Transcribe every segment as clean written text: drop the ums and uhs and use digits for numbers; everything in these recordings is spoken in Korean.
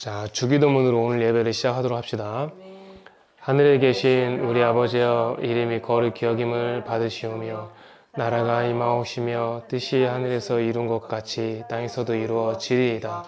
자, 주기도문으로 오늘 예배를 시작하도록 합시다. 하늘에 계신 우리 아버지여, 이름이 거룩히 여김을 받으시오며 나라가 임하옵시며 뜻이 하늘에서 이룬 것 같이 땅에서도 이루어지리이다.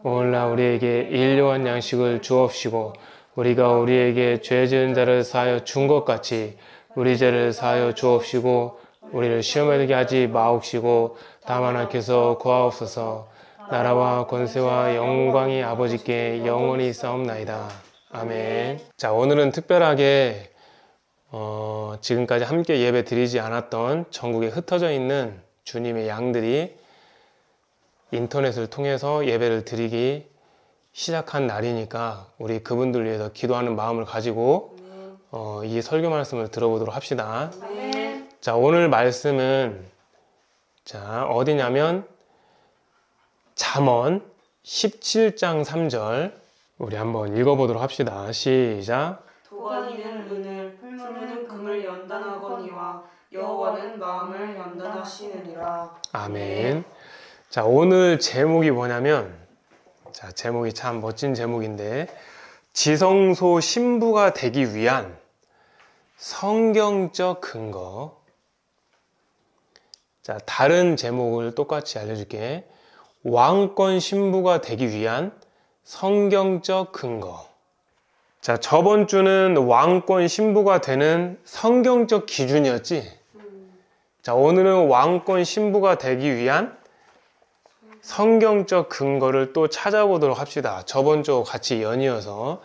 오늘날 우리에게 일용할 양식을 주옵시고 우리가 우리에게 죄 지은 자를 사하여 준 것 같이 우리 죄를 사하여 주옵시고 우리를 시험에 들게 하지 마옵시고 다만 하나님께서 구하옵소서. 나라와 권세와 영광이 아버지께 영원히 있사옵나이다. 아멘. 자, 오늘은 특별하게 지금까지 함께 예배 드리지 않았던 전국에 흩어져 있는 주님의 양들이 인터넷을 통해서 예배를 드리기 시작한 날이니까 우리 그분들 위해서 기도하는 마음을 가지고 이 설교 말씀을 들어보도록 합시다. 자, 오늘 말씀은 자, 어디냐면 잠언 17장 3절 우리 한번 읽어보도록 합시다. 시작. 도가니는 은을, 풀무는 금을 연단하거니와 여호와는 마음을 연단하시느니라. 아멘. 자, 오늘 제목이 뭐냐면, 자, 제목이 참 멋진 제목인데, 지성소 신부가 되기 위한 성경적 근거. 자, 다른 제목을 똑같이 알려줄게. 왕권 신부가 되기 위한 성경적 근거. 자, 저번 주는 왕권 신부가 되는 성경적 기준이었지? 자, 오늘은 왕권 신부가 되기 위한 성경적 근거를 또 찾아보도록 합시다. 저번 주 같이 연이어서.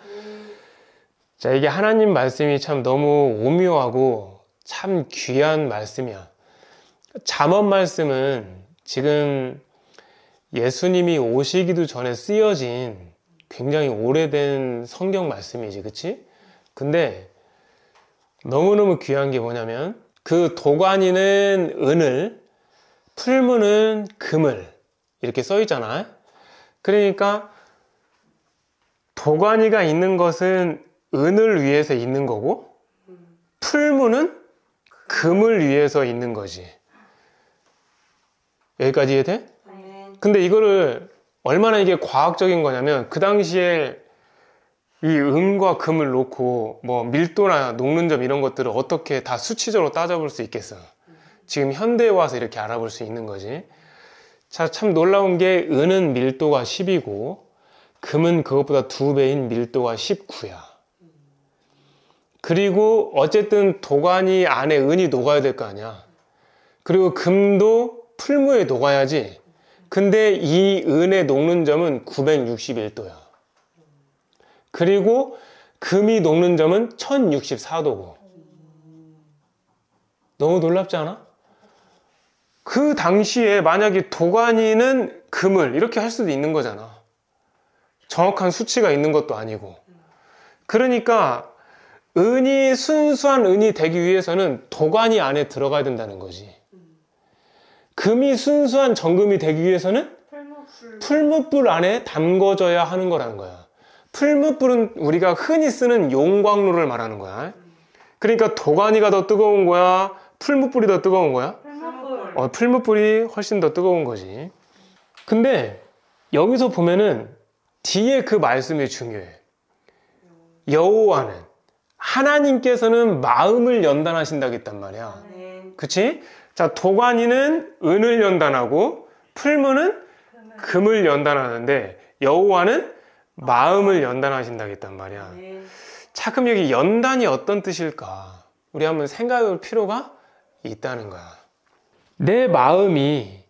자, 이게 하나님 말씀이 참 너무 오묘하고 참 귀한 말씀이야. 잠언 말씀은 지금 예수님이 오시기도 전에 쓰여진 굉장히 오래된 성경 말씀이지, 그치? 근데 너무너무 귀한 게 뭐냐면 그 도가니는 은을, 풀무는 금을 이렇게 써 있잖아. 그러니까 도가니가 있는 것은 은을 위해서 있는 거고 풀무는 금을 위해서 있는 거지. 여기까지 이해돼? 근데 이거를 얼마나 이게 과학적인 거냐면 그 당시에 이 은과 금을 놓고 뭐 밀도나 녹는 점 이런 것들을 어떻게 다 수치적으로 따져볼 수 있겠어. 지금 현대에 와서 이렇게 알아볼 수 있는 거지. 자, 참 놀라운 게 은은 밀도가 10이고 금은 그것보다 2배인 밀도가 19야. 그리고 어쨌든 도가니 안에 은이 녹아야 될 거 아니야. 그리고 금도 풀무에 녹아야지. 근데 이 은의 녹는 점은 961도야. 그리고 금이 녹는 점은 1064도고. 너무 놀랍지 않아? 그 당시에 만약에 도가니는 금을 이렇게 할 수도 있는 거잖아. 정확한 수치가 있는 것도 아니고. 그러니까 은이 순수한 은이 되기 위해서는 도가니 안에 들어가야 된다는 거지. 금이 순수한 정금이 되기 위해서는 풀무불 안에 담궈져야 하는 거라는 거야. 풀무불은 우리가 흔히 쓰는 용광로를 말하는 거야. 그러니까 도가니가 더 뜨거운 거야? 풀무불이 더 뜨거운 거야? 풀무불이 훨씬 더 뜨거운 거지. 근데 여기서 보면은 뒤에 그 말씀이 중요해. 여호와는 하나님께서는 마음을 연단하신다고 했단 말이야. 그치? 자, 도가니는 은을 연단하고 풀무는 금을 연단하는데 여호와는 마음을 연단하신다고 했단 말이야. 자, 그럼 여기 연단이 어떤 뜻일까? 우리 한번 생각해 볼 필요가 있다는 거야. 내 마음이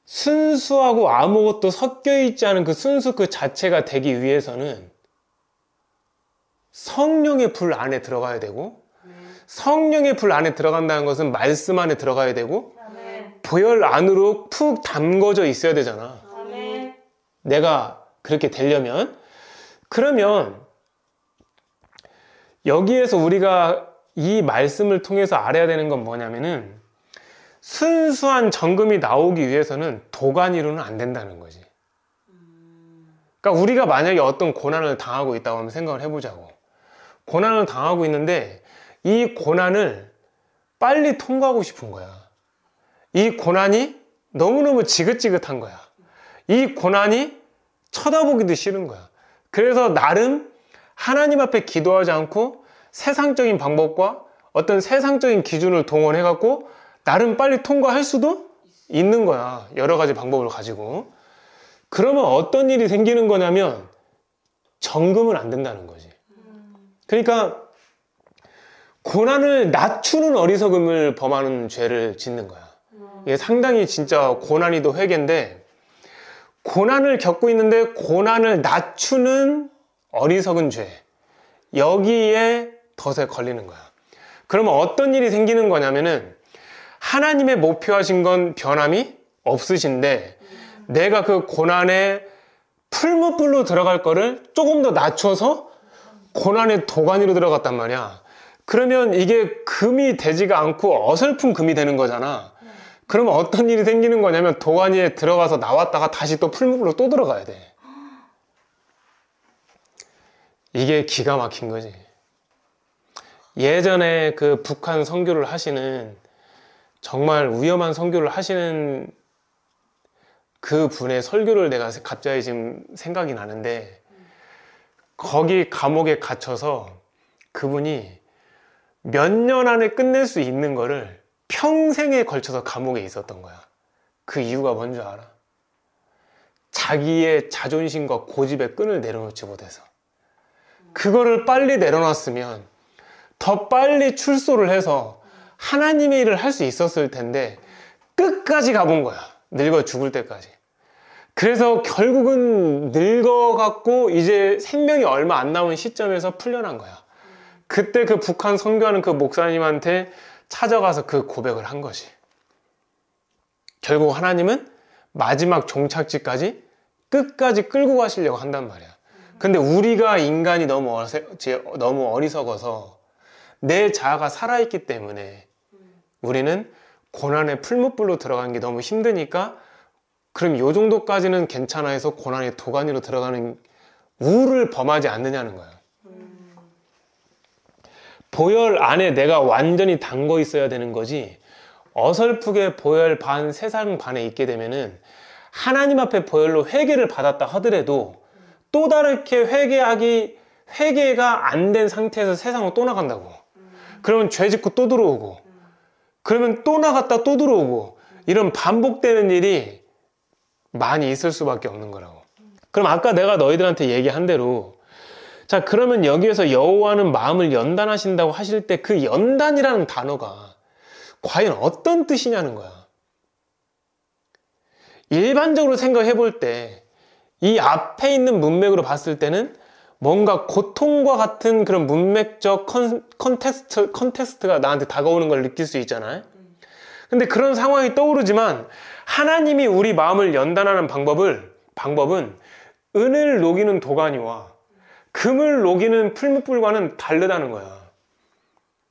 순수하고 아무것도 섞여 있지 않은 그 순수 그 자체가 되기 위해서는 성령의 불 안에 들어가야 되고 성령의 불 안에 들어간다는 것은 말씀 안에 들어가야 되고 보혈 안으로 푹 담궈져 있어야 되잖아. 내가 그렇게 되려면. 그러면 여기에서 우리가 이 말씀을 통해서 알아야 되는 건 뭐냐면은 순수한 정금이 나오기 위해서는 도가니로는 안 된다는 거지. 그러니까 우리가 만약에 어떤 고난을 당하고 있다고 한번 생각을 해보자고. 고난을 당하고 있는데 이 고난을 빨리 통과하고 싶은 거야. 이 고난이 너무너무 지긋지긋한 거야. 이 고난이 쳐다보기도 싫은 거야. 그래서 나름 하나님 앞에 기도하지 않고 세상적인 방법과 어떤 세상적인 기준을 동원해갖고 나름 빨리 통과할 수도 있는 거야. 여러 가지 방법을 가지고. 그러면 어떤 일이 생기는 거냐면 정금은 안 된다는 거지. 그러니까 고난을 낮추는 어리석음을 범하는 죄를 짓는 거야. 이게 상당히 진짜 고난이도 회개인데, 고난을 겪고 있는데 고난을 낮추는 어리석은 죄, 여기에 덫에 걸리는 거야. 그러면 어떤 일이 생기는 거냐면은 하나님의 목표하신 건 변함이 없으신데 내가 그 고난에 풀무불로 들어갈 거를 조금 더 낮춰서 고난의 도가니로 들어갔단 말이야. 그러면 이게 금이 되지가 않고 어설픈 금이 되는 거잖아. 그러면 어떤 일이 생기는 거냐면 도가니에 들어가서 나왔다가 다시 또 풀무불로 또 들어가야 돼. 이게 기가 막힌 거지. 예전에 그 북한 선교를 하시는, 정말 위험한 선교를 하시는 그 분의 설교를 내가 갑자기 지금 생각이 나는데, 거기 감옥에 갇혀서 그분이 몇 년 안에 끝낼 수 있는 거를 평생에 걸쳐서 감옥에 있었던 거야. 그 이유가 뭔 줄 알아? 자기의 자존심과 고집의 끈을 내려놓지 못해서. 그거를 빨리 내려놨으면 더 빨리 출소를 해서 하나님의 일을 할 수 있었을 텐데 끝까지 가본 거야. 늙어 죽을 때까지. 그래서 결국은 늙어갖고 이제 생명이 얼마 안 남은 시점에서 풀려난 거야. 그때 그 북한 선교하는 그 목사님한테 찾아가서 그 고백을 한 것이. 결국 하나님은 마지막 종착지까지 끝까지 끌고 가시려고 한단 말이야. 근데 우리가 인간이 너무 어리석어서 내 자아가 살아있기 때문에 우리는 고난의 풀무불로 들어가는 게 너무 힘드니까 그럼 요 정도까지는 괜찮아 해서 고난의 도가니로 들어가는 우를 범하지 않느냐는 거야. 보혈 안에 내가 완전히 담궈 있어야 되는 거지, 어설프게 보혈 반 세상 반에 있게 되면은 하나님 앞에 보혈로 회개를 받았다 하더라도 또 다르게 회개가 안 된 상태에서 세상으로 또 나간다고. 그러면 죄 짓고 또 들어오고, 그러면 또 나갔다 또 들어오고, 이런 반복되는 일이 많이 있을 수밖에 없는 거라고. 그럼 아까 내가 너희들한테 얘기한 대로, 자, 그러면 여기에서 여호와는 마음을 연단하신다고 하실 때 그 연단이라는 단어가 과연 어떤 뜻이냐는 거야. 일반적으로 생각해 볼 때 이 앞에 있는 문맥으로 봤을 때는 뭔가 고통과 같은 그런 문맥적 컨텍스트가 나한테 다가오는 걸 느낄 수 있잖아요. 근데 그런 상황이 떠오르지만 하나님이 우리 마음을 연단하는 방법은 은을 녹이는 도가니와 금을 녹이는 풀무불과는 다르다는 거야.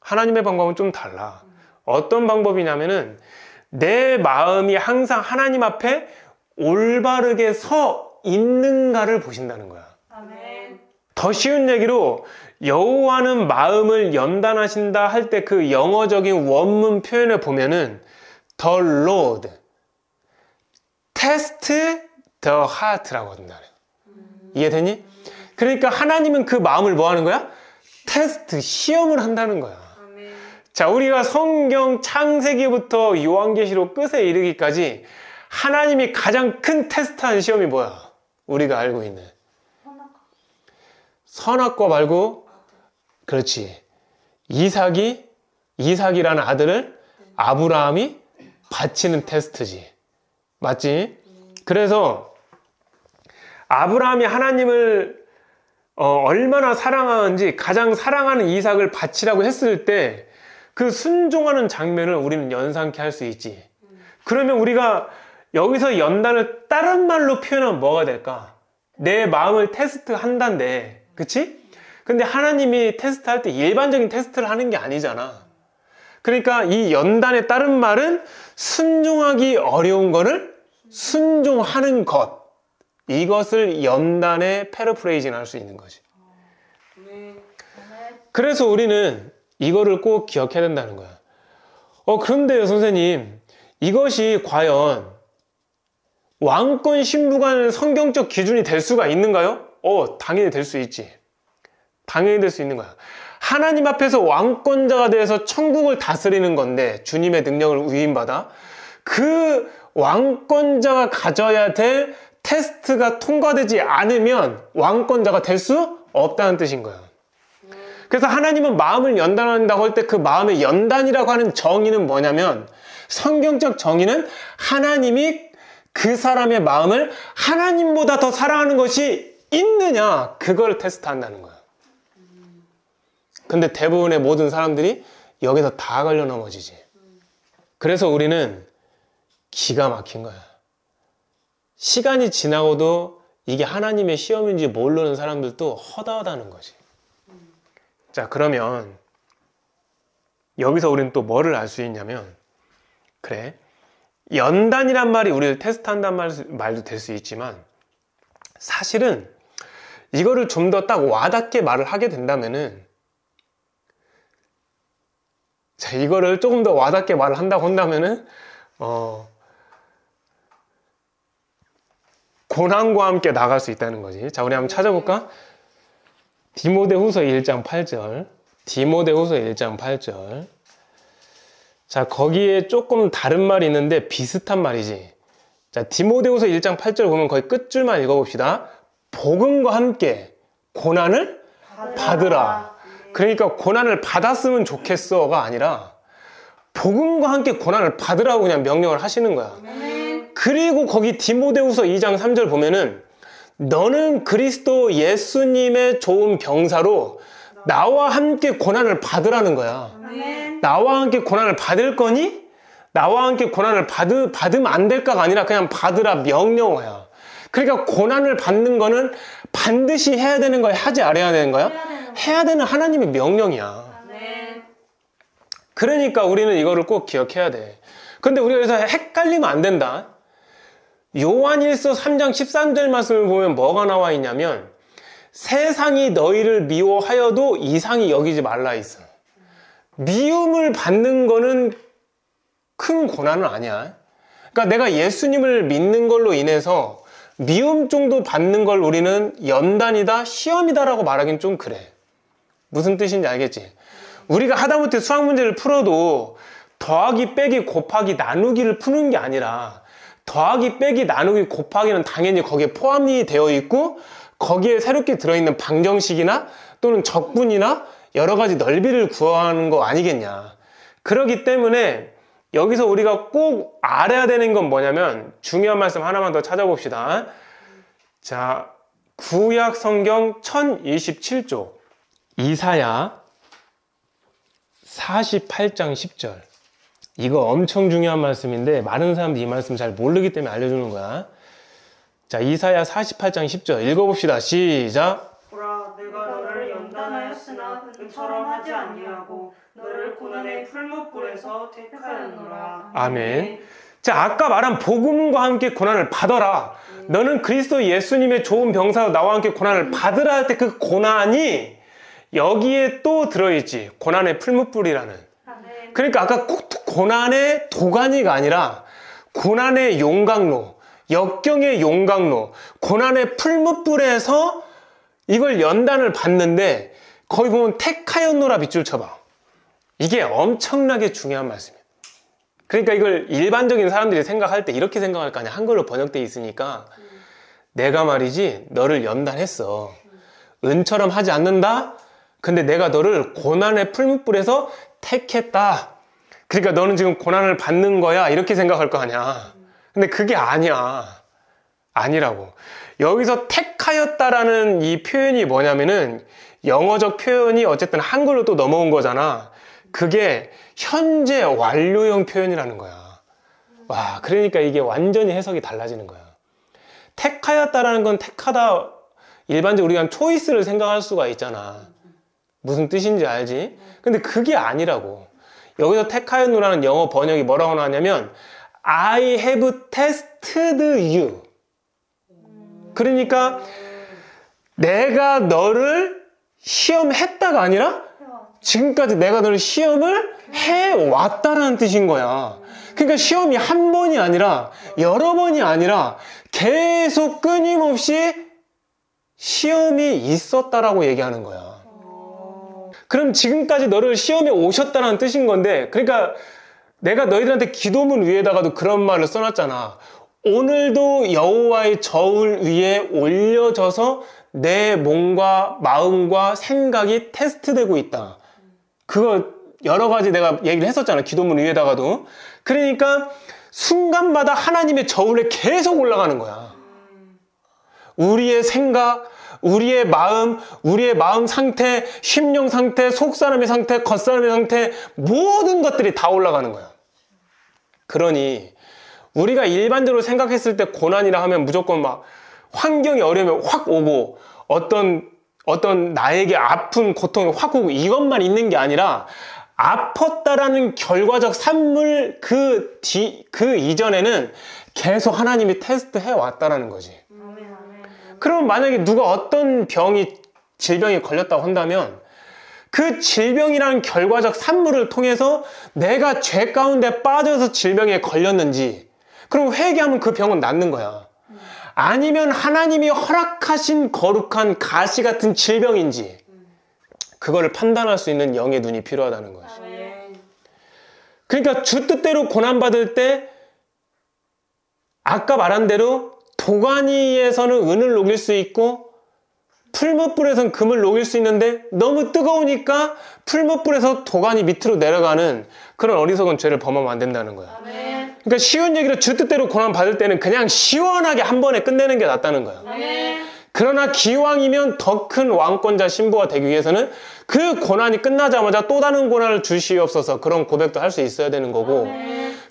하나님의 방법은 좀 달라. 어떤 방법이냐면은 내 마음이 항상 하나님 앞에 올바르게 서 있는가를 보신다는 거야. 아멘. 더 쉬운 얘기로 여호와는 마음을 연단하신다 할 때 그 영어적인 원문 표현을 보면은 The Lord test the heart라고 한다. 이해되니? 그러니까 하나님은 그 마음을 뭐 하는 거야? 테스트, 시험을 한다는 거야. 아멘. 자, 우리가 성경 창세기부터 요한계시록 끝에 이르기까지 하나님이 가장 큰 테스트한 시험이 뭐야? 우리가 알고 있는 선악과 말고, 그렇지, 이삭이라는 아들을 아브라함이 바치는 테스트지. 맞지? 그래서 아브라함이 하나님을 얼마나 사랑하는지, 가장 사랑하는 이삭을 바치라고 했을 때 그 순종하는 장면을 우리는 연상케 할 수 있지. 그러면 우리가 여기서 연단을 다른 말로 표현하면 뭐가 될까? 내 마음을 테스트 한다는데, 그치? 근데 하나님이 테스트할 때 일반적인 테스트를 하는 게 아니잖아. 그러니까 이 연단의 다른 말은 순종하기 어려운 거를 순종하는 것, 이것을 연단의 패러프레이징 할 수 있는 거지. 그래서 우리는 이거를 꼭 기억해야 된다는 거야. 그런데요 선생님, 이것이 과연 왕권 신부가 성경적 기준이 될 수가 있는가요? 당연히 될 수 있지. 당연히 될 수 있는 거야. 하나님 앞에서 왕권자가 돼서 천국을 다스리는 건데, 주님의 능력을 위임받아 그 왕권자가 가져야 될 테스트가 통과되지 않으면 왕권자가 될 수 없다는 뜻인 거야. 그래서 하나님은 마음을 연단한다고 할 때 그 마음의 연단이라고 하는 정의는 뭐냐면, 성경적 정의는 하나님이 그 사람의 마음을 하나님보다 더 사랑하는 것이 있느냐, 그걸 테스트한다는 거야. 근데 대부분의 모든 사람들이 여기서 다 걸려 넘어지지. 그래서 우리는 기가 막힌 거야. 시간이 지나고도 이게 하나님의 시험인지 모르는 사람들도 허다하다는 거지. 자, 그러면 여기서 우리는 또 뭐를 알 수 있냐면, 그래, 연단이란 말이 우리를 테스트한다는 말도 될 수 있지만, 사실은 이거를 좀 더 딱 와닿게 말을 하게 된다면은, 자, 이거를 조금 더 와닿게 말을 한다고 한다면은, 고난과 함께 나갈 수 있다는 거지. 자, 우리 한번 찾아볼까? 디모데후서 1장 8절. 디모데후서 1장 8절. 자, 거기에 조금 다른 말이 있는데 비슷한 말이지. 자, 디모데후서 1장 8절 보면 거의 끝줄만 읽어봅시다. 복음과 함께 고난을 받으라. 그러니까 고난을 받았으면 좋겠어가 아니라 복음과 함께 고난을 받으라고 그냥 명령을 하시는 거야. 그리고 거기 디모데후서 2장 3절 보면은 너는 그리스도 예수님의 좋은 병사로 나와 함께 고난을 받으라는 거야. 나와 함께 고난을 받을 거니? 나와 함께 고난을 받으면 안 될까가 아니라 그냥 받으라 명령어야. 그러니까 고난을 받는 거는 반드시 해야 되는 거야? 하지 않아야 되는 거야? 해야 되는 하나님의 명령이야. 그러니까 우리는 이거를 꼭 기억해야 돼. 근데 우리가 여기서 헷갈리면 안 된다. 요한일서 3장 13절 말씀을 보면 뭐가 나와 있냐면, 세상이 너희를 미워하여도 이상히 여기지 말라 있어. 미움을 받는 거는 큰 고난은 아니야. 그러니까 내가 예수님을 믿는 걸로 인해서 미움 정도 받는 걸 우리는 연단이다, 시험이다라고 말하기는 좀 그래. 무슨 뜻인지 알겠지? 우리가 하다못해 수학 문제를 풀어도 더하기, 빼기, 곱하기, 나누기를 푸는 게 아니라, 더하기, 빼기, 나누기, 곱하기는 당연히 거기에 포함이 되어 있고, 거기에 새롭게 들어있는 방정식이나 또는 적분이나 여러 가지 넓이를 구하는 거 아니겠냐. 그렇기 때문에 여기서 우리가 꼭 알아야 되는 건 뭐냐면, 중요한 말씀 하나만 더 찾아봅시다. 자, 구약 성경 1027쪽 이사야 48장 10절. 이거 엄청 중요한 말씀인데 많은 사람들이 이 말씀 잘 모르기 때문에 알려주는 거야. 자, 이사야 48장 10절 읽어봅시다. 시작. 보라, 내가 너를 연단하였으나 은처럼 하지 아니하고 너를 고난의 풀무불에서 택하였노라. 아멘. 자, 아까 말한 복음과 함께 고난을 받아라. 너는 그리스도 예수님의 좋은 병사로 나와 함께 고난을 받으라 할 때 그 고난이 여기에 또 들어있지. 고난의 풀무불이라는. 그러니까 아까 고난의 도가니가 아니라 고난의 용광로, 역경의 용광로, 고난의 풀무불에서 이걸 연단을 받는데, 거기 보면 택하였노라 밑줄 쳐봐. 이게 엄청나게 중요한 말씀이에요. 그러니까 이걸 일반적인 사람들이 생각할 때 이렇게 생각할 거 아니야. 한글로 번역되어 있으니까. 내가 말이지 너를 연단했어. 은처럼 하지 않는다? 근데 내가 너를 고난의 풀무불에서 택했다. 그러니까 너는 지금 고난을 받는 거야. 이렇게 생각할 거 아니야. 근데 그게 아니야. 아니라고. 여기서 택하였다라는 이 표현이 뭐냐면은, 영어적 표현이 어쨌든 한글로 또 넘어온 거잖아. 그게 현재 완료형 표현이라는 거야. 와, 그러니까 이게 완전히 해석이 달라지는 거야. 택하였다라는 건 택하다, 일반적으로 우리가 초이스를 생각할 수가 있잖아. 무슨 뜻인지 알지? 근데 그게 아니라고. 여기서 택하였노라는 영어 번역이 뭐라고 나왔냐면 I have tested you. 그러니까 내가 너를 시험했다가 아니라 지금까지 내가 너를 시험을 해왔다라는 뜻인 거야. 그러니까 시험이 한 번이 아니라 여러 번이 아니라 계속 끊임없이 시험이 있었다라고 얘기하는 거야. 그럼 지금까지 너를 시험에 오셨다는 뜻인 건데, 그러니까 내가 너희들한테 기도문 위에다가도 그런 말을 써놨잖아. 오늘도 여호와의 저울 위에 올려져서 내 몸과 마음과 생각이 테스트되고 있다. 그거 여러 가지 내가 얘기를 했었잖아. 기도문 위에다가도. 그러니까 순간마다 하나님의 저울에 계속 올라가는 거야. 우리의 생각, 우리의 마음 상태, 심령 상태, 속사람의 상태, 겉사람의 상태, 모든 것들이 다 올라가는 거야. 그러니 우리가 일반적으로 생각했을 때 고난이라 하면 무조건 막 환경이 어려우면 확 오고 어떤 나에게 아픈 고통이 확 오고 이것만 있는 게 아니라 아팠다라는 결과적 산물 그 이전에는 계속 하나님이 테스트해 왔다라는 거지. 그럼 만약에 누가 어떤 질병이 걸렸다고 한다면 그 질병이라는 결과적 산물을 통해서 내가 죄 가운데 빠져서 질병에 걸렸는지, 그럼 회개하면 그 병은 낫는 거야. 아니면 하나님이 허락하신 거룩한 가시 같은 질병인지, 그거를 판단할 수 있는 영의 눈이 필요하다는 거지. 그러니까 주 뜻대로 고난받을 때 아까 말한 대로 도가니에서는 은을 녹일 수 있고 풀무불에서는 금을 녹일 수 있는데 너무 뜨거우니까 풀무불에서 도가니 밑으로 내려가는 그런 어리석은 죄를 범하면 안 된다는 거야. 그러니까 쉬운 얘기로 주 뜻대로 고난받을 때는 그냥 시원하게 한 번에 끝내는 게 낫다는 거야. 그러나 기왕이면 더 큰 왕권자 신부가 되기 위해서는 그 고난이 끝나자마자 또 다른 고난을 주시옵소서, 그런 고백도 할 수 있어야 되는 거고,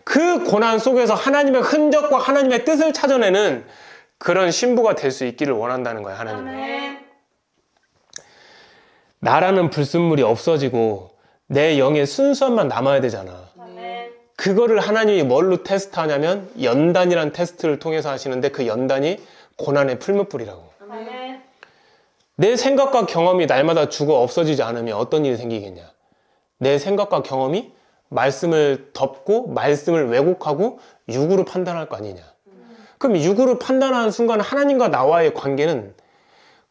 그 고난 속에서 하나님의 흔적과 하나님의 뜻을 찾아내는 그런 신부가 될 수 있기를 원한다는 거야, 하나님은. 나라는 불순물이 없어지고 내 영의 순수함만 남아야 되잖아. 그거를 하나님이 뭘로 테스트하냐면 연단이라는 테스트를 통해서 하시는데, 그 연단이 고난의 풀무불이라고. 내 생각과 경험이 날마다 죽어 없어지지 않으면 어떤 일이 생기겠냐. 내 생각과 경험이 말씀을 덮고 말씀을 왜곡하고 육으로 판단할 거 아니냐. 그럼 육으로 판단하는 순간 하나님과 나와의 관계는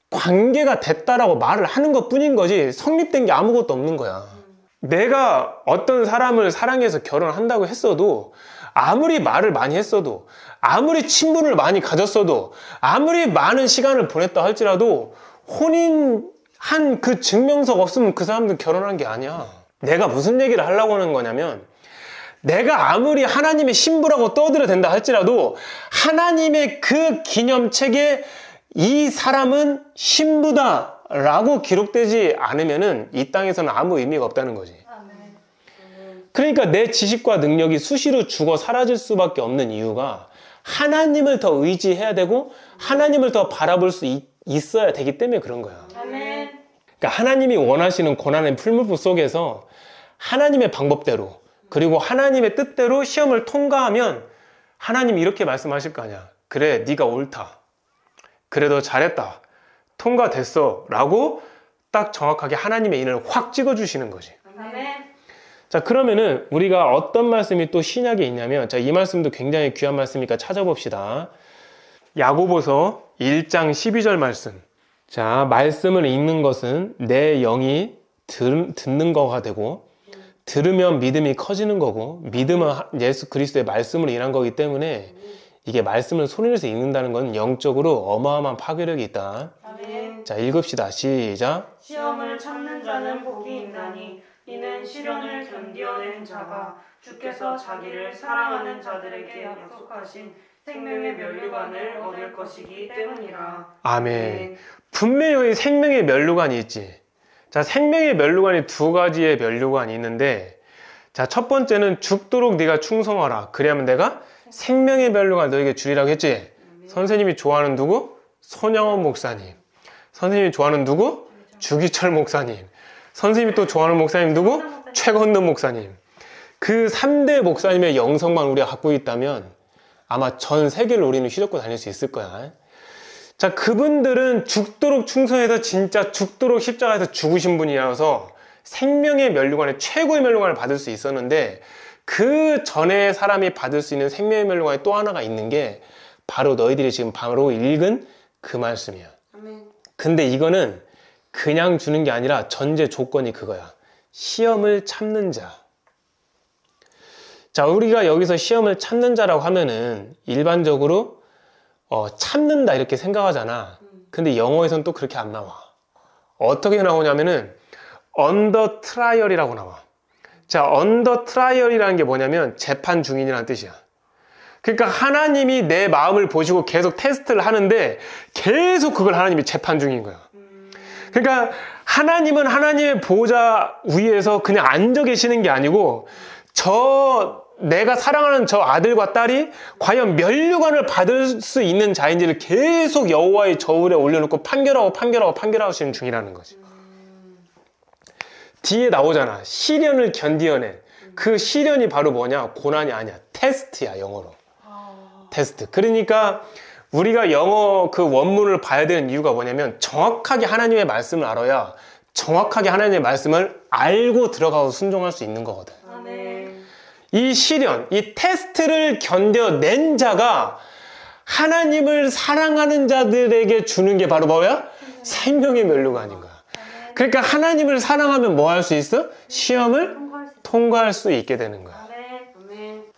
관계가 됐다라고 말을 하는 것 뿐인 거지 성립된 게 아무것도 없는 거야. 내가 어떤 사람을 사랑해서 결혼한다고 했어도, 아무리 말을 많이 했어도, 아무리 친분을 많이 가졌어도, 아무리 많은 시간을 보냈다 할지라도 혼인한 그 증명서가 없으면 그 사람들 결혼한 게 아니야. 내가 무슨 얘기를 하려고 하는 거냐면, 내가 아무리 하나님의 신부라고 떠들어댄다 할지라도 하나님의 그 기념책에 이 사람은 신부다 라고 기록되지 않으면은 이 땅에서는 아무 의미가 없다는 거지. 그러니까 내 지식과 능력이 수시로 죽어 사라질 수밖에 없는 이유가 하나님을 더 의지해야 되고 하나님을 더 바라볼 수 있어야 되기 때문에 그런 거야. 그러니까 하나님이 원하시는 고난의 풀무불 속에서 하나님의 방법대로, 그리고 하나님의 뜻대로 시험을 통과하면 하나님이 이렇게 말씀하실 거 아니야. 그래, 네가 옳다. 그래, 너 잘했다. 통과됐어. 라고 딱 정확하게 하나님의 인을 확 찍어주시는 거지. 자, 그러면은 우리가 어떤 말씀이 또 신약에 있냐면, 자, 이 말씀도 굉장히 귀한 말씀이니까 찾아봅시다. 야고보서 1장 12절 말씀. 자, 말씀을 읽는 것은 내 영이 듣는 거가 되고, 들으면 믿음이 커지는 거고, 믿음은 예수 그리스도의 말씀을 인한 거기 때문에 이게 말씀을 소리내서 읽는다는 건 영적으로 어마어마한 파괴력이 있다. 자, 읽읍시다. 시작. 시험을 참는 자는 복이 있나니 이는 시련을 견디어낸 자가 주께서 자기를 사랑하는 자들에게 약속하신 생명의 면류관을 얻을 것이기 때문이라. 아멘. 분명히 생명의 면류관이 있지. 자, 생명의 면류관이 두 가지의 면류관이 있는데, 자, 첫 번째는 죽도록 네가 충성하라. 그래야만 내가 생명의 면류관 너에게 주리라고 했지. 선생님이 좋아하는 누구? 손양원 목사님. 선생님이 좋아하는 누구? 주기철 목사님. 선생님이 또 좋아하는 목사님 누구? 최건돈 목사님. 그 3대 목사님의 영성만 우리가 갖고 있다면 아마 전 세계를 우리는 휘젓고 다닐 수 있을 거야. 자, 그분들은 죽도록 충성해서 진짜 죽도록 십자가에서 죽으신 분이라서 생명의 면류관의 최고의 면류관을 받을 수 있었는데, 그 전에 사람이 받을 수 있는 생명의 면류관이 또 하나가 있는 게 바로 너희들이 지금 바로 읽은 그 말씀이야. 근데 이거는 그냥 주는 게 아니라 전제 조건이 그거야. 시험을 참는 자. 자, 우리가 여기서 시험을 참는 자라고 하면은 일반적으로 참는다 이렇게 생각하잖아. 근데 영어에선 또 그렇게 안 나와. 어떻게 나오냐면은 under trial이라고 나와. 자, under trial이라는 게 뭐냐면 재판 중인이라는 뜻이야. 그러니까 하나님이 내 마음을 보시고 계속 테스트를 하는데 계속 그걸 하나님이 재판 중인 거야. 그러니까 하나님은 하나님의 보좌 위에서 그냥 앉아 계시는 게 아니고 내가 사랑하는 저 아들과 딸이 과연 면류관을 받을 수 있는 자인지를 계속 여호와의 저울에 올려놓고 판결하시는 중이라는 거지. 뒤에 나오잖아. 시련을 견디어낸. 그 시련이 바로 뭐냐? 고난이 아니야. 테스트야, 영어로. 테스트. 그러니까 우리가 영어 그 원문을 봐야 되는 이유가 뭐냐면 정확하게 하나님의 말씀을 알아야 정확하게 하나님의 말씀을 알고 들어가서 순종할 수 있는 거거든. 이 시련, 이 테스트를 견뎌낸 자가 하나님을 사랑하는 자들에게 주는 게 바로 뭐야? 생명의 면류관인 거야. 그러니까 하나님을 사랑하면 뭐 할 수 있어? 시험을 통과할 수 있게 되는 거야.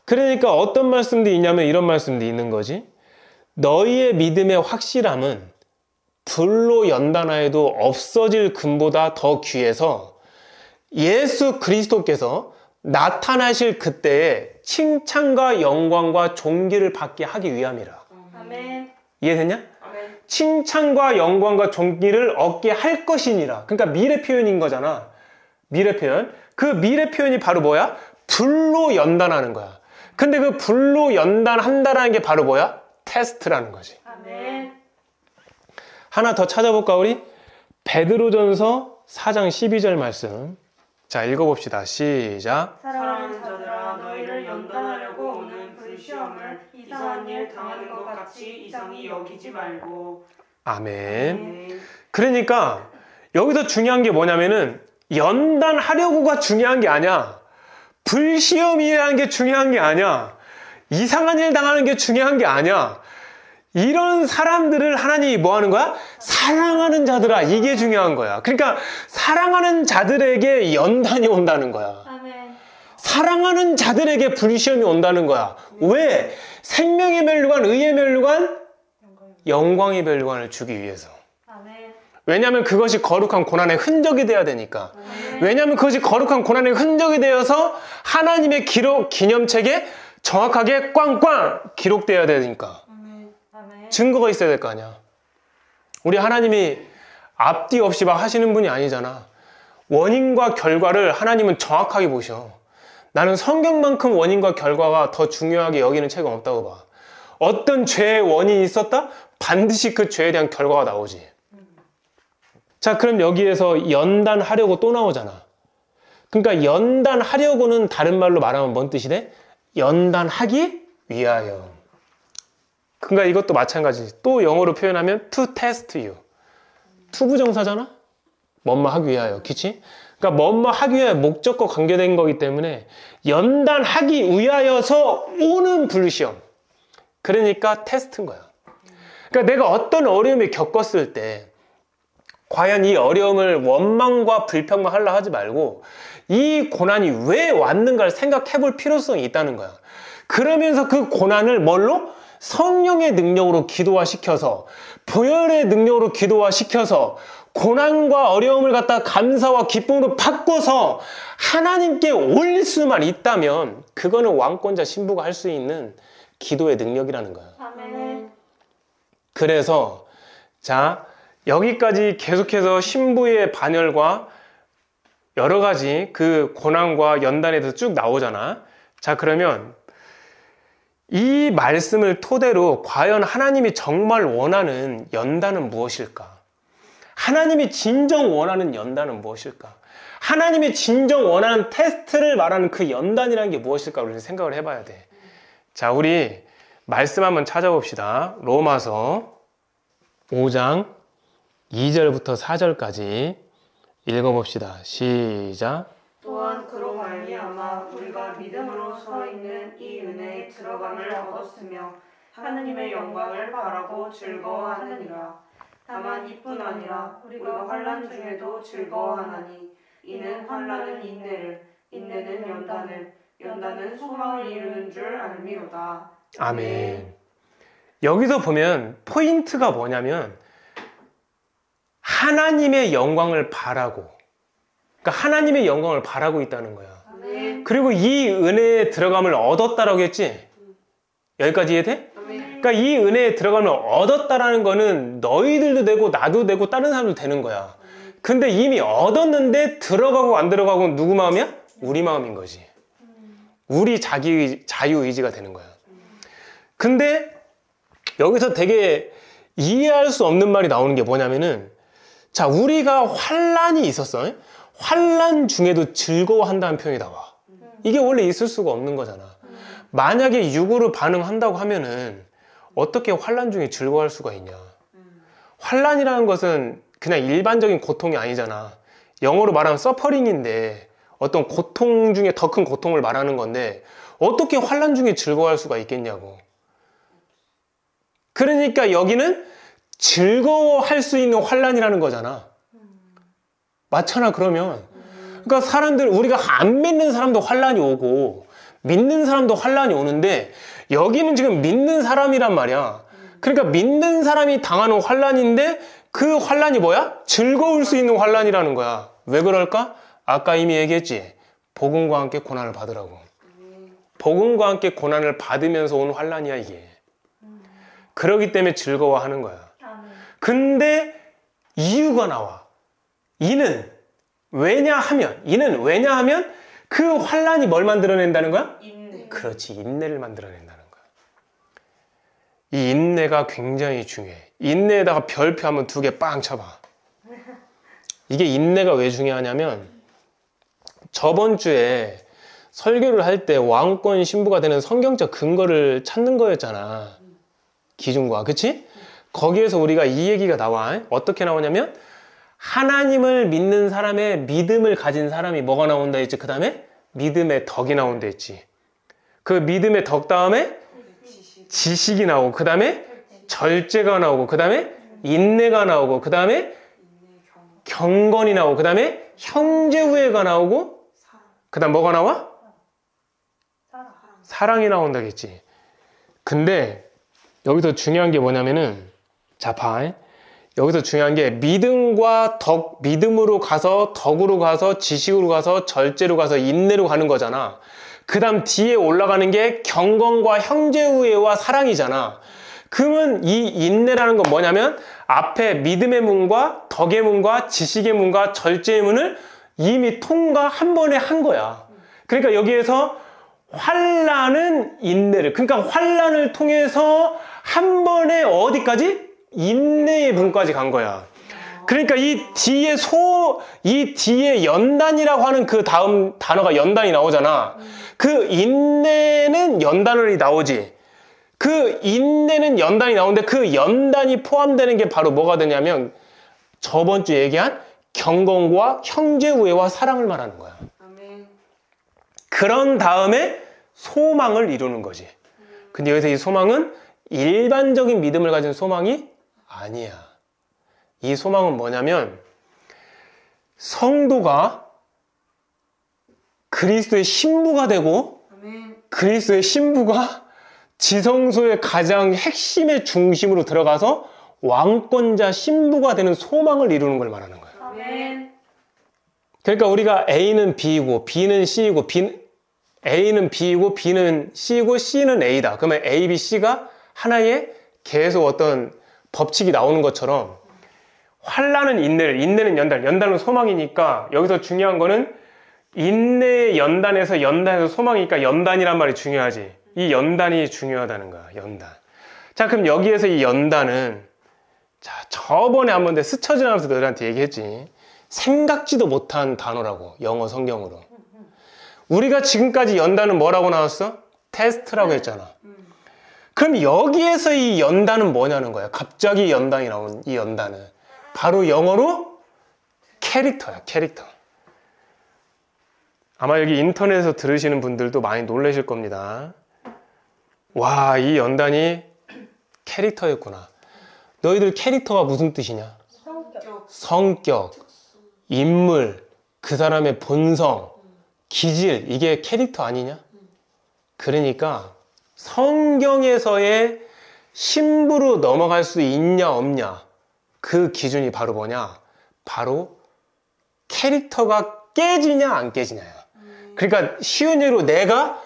그러니까 어떤 말씀도 있냐면 이런 말씀도 있는 거지. 너희의 믿음의 확실함은 불로 연단하여도 없어질 금보다 더 귀해서 예수 그리스도께서 나타나실 그때에 칭찬과 영광과 존귀를 받게 하기 위함이라. 아멘. 이해됐냐? 아멘. 칭찬과 영광과 존귀를 얻게 할 것이니라. 그러니까 미래 표현인 거잖아. 미래 표현. 그 미래 표현이 바로 뭐야? 불로 연단하는 거야. 근데 그 불로 연단한다라는 게 바로 뭐야? 테스트라는 거지. 아멘. 하나 더 찾아볼까 우리? 베드로전서 4장 12절 말씀. 자, 읽어봅시다. 시작. 사랑하는 자들아, 너희를 연단하려고 오는 불시험을 이상한 일 당하는 것 같이 이상히 여기지 말고. 아멘. 그러니까 여기서 중요한 게 뭐냐면은 연단하려고가 중요한 게 아니야. 불시험이라는 게 중요한 게 아니야. 이상한 일 당하는 게 중요한 게 아니야. 이런 사람들을 하나님이 뭐 하는 거야? 사랑하는 자들아, 이게 중요한 거야. 그러니까 사랑하는 자들에게 연단이 온다는 거야. 아멘. 사랑하는 자들에게 불시험이 온다는 거야. 왜? 생명의 면류관, 의의 면류관, 영광의 면류관을 주기 위해서. 아멘. 왜냐하면 그것이 거룩한 고난의 흔적이 돼야 되니까. 왜냐하면 그것이 거룩한 고난의 흔적이 되어서 하나님의 기념책에 정확하게 꽝꽝 기록되어야 되니까. 증거가 있어야 될 거 아니야. 우리 하나님이 앞뒤 없이 막 하시는 분이 아니잖아. 원인과 결과를 하나님은 정확하게 보셔. 나는 성경만큼 원인과 결과가 더 중요하게 여기는 책은 없다고 봐. 어떤 죄의 원인이 있었다? 반드시 그 죄에 대한 결과가 나오지. 자, 그럼 여기에서 연단하려고 또 나오잖아. 그러니까 연단하려고는 다른 말로 말하면 뭔 뜻이 돼? 연단하기 위하여. 그러니까 이것도 마찬가지. 또 영어로 표현하면 to test you. 투부정사잖아? 뭐뭐 하기 위하여. 그치? 그러니까 뭐뭐 하기 위하여 목적과 관계된 거기 때문에 연단하기 위하여서 오는 불시험. 그러니까 테스트인 거야. 그러니까 내가 어떤 어려움을 겪었을 때 과연 이 어려움을 원망과 불평만 하려 하지 말고 이 고난이 왜 왔는가를 생각해 볼 필요성이 있다는 거야. 그러면서 그 고난을 뭘로? 성령의 능력으로 기도화시켜서 보혈의 능력으로 기도화시켜서 고난과 어려움을 갖다 감사와 기쁨으로 바꿔서 하나님께 올릴 수만 있다면 그거는 왕권자 신부가 할 수 있는 기도의 능력이라는 거야. 아멘. 그래서 자, 여기까지 계속해서 신부의 반열과 여러 가지 그 고난과 연단에 대해서 쭉 나오잖아. 자, 그러면 이 말씀을 토대로 과연 하나님이 정말 원하는 연단은 무엇일까? 하나님이 진정 원하는 연단은 무엇일까? 하나님이 진정 원하는 테스트를 말하는 그 연단이라는 게 무엇일까? 우리는 생각을 해봐야 돼. 자, 우리 말씀 한번 찾아봅시다. 로마서 5장 2절부터 4절까지 읽어봅시다. 시작. 또한 그로 말미암아 우리가 믿음으로 서 있는 이 은혜에 들어감을 얻었으며 하느님의 영광을 바라고 즐거워하느니라. 다만 이뿐 아니라 우리가 환난 중에도 즐거워하나니 이는 환난은 인내를, 인내는 연단을, 연단은 소망을 이루는 줄 알미로다. 아멘. 여기서 보면 포인트가 뭐냐면 하나님의 영광을 바라고, 그러니까 하나님의 영광을 바라고 있다는 거야. 아멘. 그리고 이 은혜에 들어감을 얻었다라고 했지? 여기까지 이해돼? 아멘. 그러니까 이 은혜에 들어감을 얻었다라는 거는 너희들도 되고 나도 되고 다른 사람도 되는 거야. 근데 이미 얻었는데 들어가고 안 들어가고 누구 마음이야? 우리 마음인 거지. 우리 자유의지가 되는 거야. 근데 여기서 되게 이해할 수 없는 말이 나오는 게 뭐냐면은, 자, 우리가 환난이 있었어. 환난 중에도 즐거워한다는 표현이 나와. 이게 원래 있을 수가 없는 거잖아. 만약에 육으로 반응한다고 하면은 어떻게 환난 중에 즐거워할 수가 있냐. 환난이라는 것은 그냥 일반적인 고통이 아니잖아. 영어로 말하면 서퍼링인데 어떤 고통 중에 더 큰 고통을 말하는 건데 어떻게 환난 중에 즐거워할 수가 있겠냐고. 그러니까 여기는 즐거워할 수 있는 환난이라는 거잖아. 맞잖아. 그러면 그러니까 사람들, 우리가 안 믿는 사람도 환난이 오고 믿는 사람도 환난이 오는데 여기는 지금 믿는 사람이란 말이야. 그러니까 믿는 사람이 당하는 환난인데 그 환난이 뭐야? 즐거울 수 있는 환난이라는 거야. 왜 그럴까? 아까 이미 얘기했지. 복음과 함께 고난을 받으라고. 복음과 함께 고난을 받으면서 온 환난이야 이게. 그러기 때문에 즐거워하는 거야. 근데 이유가 나와. 이는 왜냐하면 그 환난이 뭘 만들어낸다는 거야? 인내. 그렇지, 인내를 만들어낸다는 거야. 이 인내가 굉장히 중요해. 인내에다가 별표 한번 2개 빵 쳐봐. 이게 인내가 왜 중요하냐면 저번 주에 설교를 할 때 왕권 신부가 되는 성경적 근거를 찾는 거였잖아. 기준과, 그치? 거기에서 우리가 이 얘기가 나와. 어떻게 나오냐면 하나님을 믿는 사람의 믿음을 가진 사람이 뭐가 나온다 했지? 그 다음에 믿음의 덕이 나온다 했지. 그 믿음의 덕 다음에 지식이 나오고, 그 다음에 절제가 나오고, 그 다음에 인내가 나오고, 그 다음에 경건이 나오고, 그 다음에 형제우애가 나오고, 그 다음 뭐가 나와? 사랑이 나온다겠지. 근데 여기서 중요한 게 뭐냐면은, 자, 봐. 여기서 중요한 게 믿음과 덕, 믿음으로 가서 덕으로 가서 지식으로 가서 절제로 가서 인내로 가는 거잖아. 그 다음 뒤에 올라가는 게 경건과 형제우애와 사랑이잖아. 그러면 이 인내라는 건 뭐냐면 앞에 믿음의 문과 덕의 문과 지식의 문과 절제의 문을 이미 통과 한 번에 한 거야. 그러니까 여기에서 환난은 인내를, 그러니까 환난을 통해서 한 번에 어디까지? 인내의 문까지 간 거야. 그러니까 이 뒤에 연단이라고 하는 그 다음 단어가 연단이 나오잖아. 그 인내는 연단이 나오지. 그 인내는 연단이 나오는데 그 연단이 포함되는 게 바로 뭐가 되냐면 저번 주 얘기한 경건과 형제우애와 사랑을 말하는 거야. 아멘. 그런 다음에 소망을 이루는 거지. 근데 여기서 이 소망은 일반적인 믿음을 가진 소망이 아니야. 이 소망은 뭐냐면 성도가 그리스도의 신부가 되고 아멘. 그리스도의 신부가 지성소의 가장 핵심의 중심으로 들어가서 왕권자 신부가 되는 소망을 이루는 걸 말하는 거야. 아멘. 그러니까 우리가 A는 B이고 B는 C이고 A는 B이고 B는 C이고 C는 A다. 그러면 A, B, C가 하나의 계속 어떤 법칙이 나오는 것처럼 환난은 인내를, 인내는 연단, 연단은 소망이니까 여기서 중요한 거는 인내의 연단에서 소망이니까 연단이란 말이 중요하지. 이 연단이 중요하다는 거야. 연단. 자, 그럼 여기에서 이 연단은, 자, 저번에 한번 내가 스쳐 지나면서 너희한테 얘기했지. 생각지도 못한 단어라고, 영어 성경으로. 우리가 지금까지 연단은 뭐라고 나왔어? 테스트라고 했잖아. 그럼 여기에서 이 연단은 뭐냐는 거야. 갑자기 연단이 나온 이 연단은 바로 영어로 캐릭터야. 캐릭터. 아마 여기 인터넷에서 들으시는 분들도 많이 놀라실 겁니다. 와, 이 연단이 캐릭터였구나. 너희들 캐릭터가 무슨 뜻이냐? 성격, 인물, 그 사람의 본성, 기질, 이게 캐릭터 아니냐? 그러니까 성경에서의 신부로 넘어갈 수 있냐 없냐, 그 기준이 바로 뭐냐? 바로 캐릭터가 깨지냐 안 깨지냐야. 그러니까 쉬운 예로 내가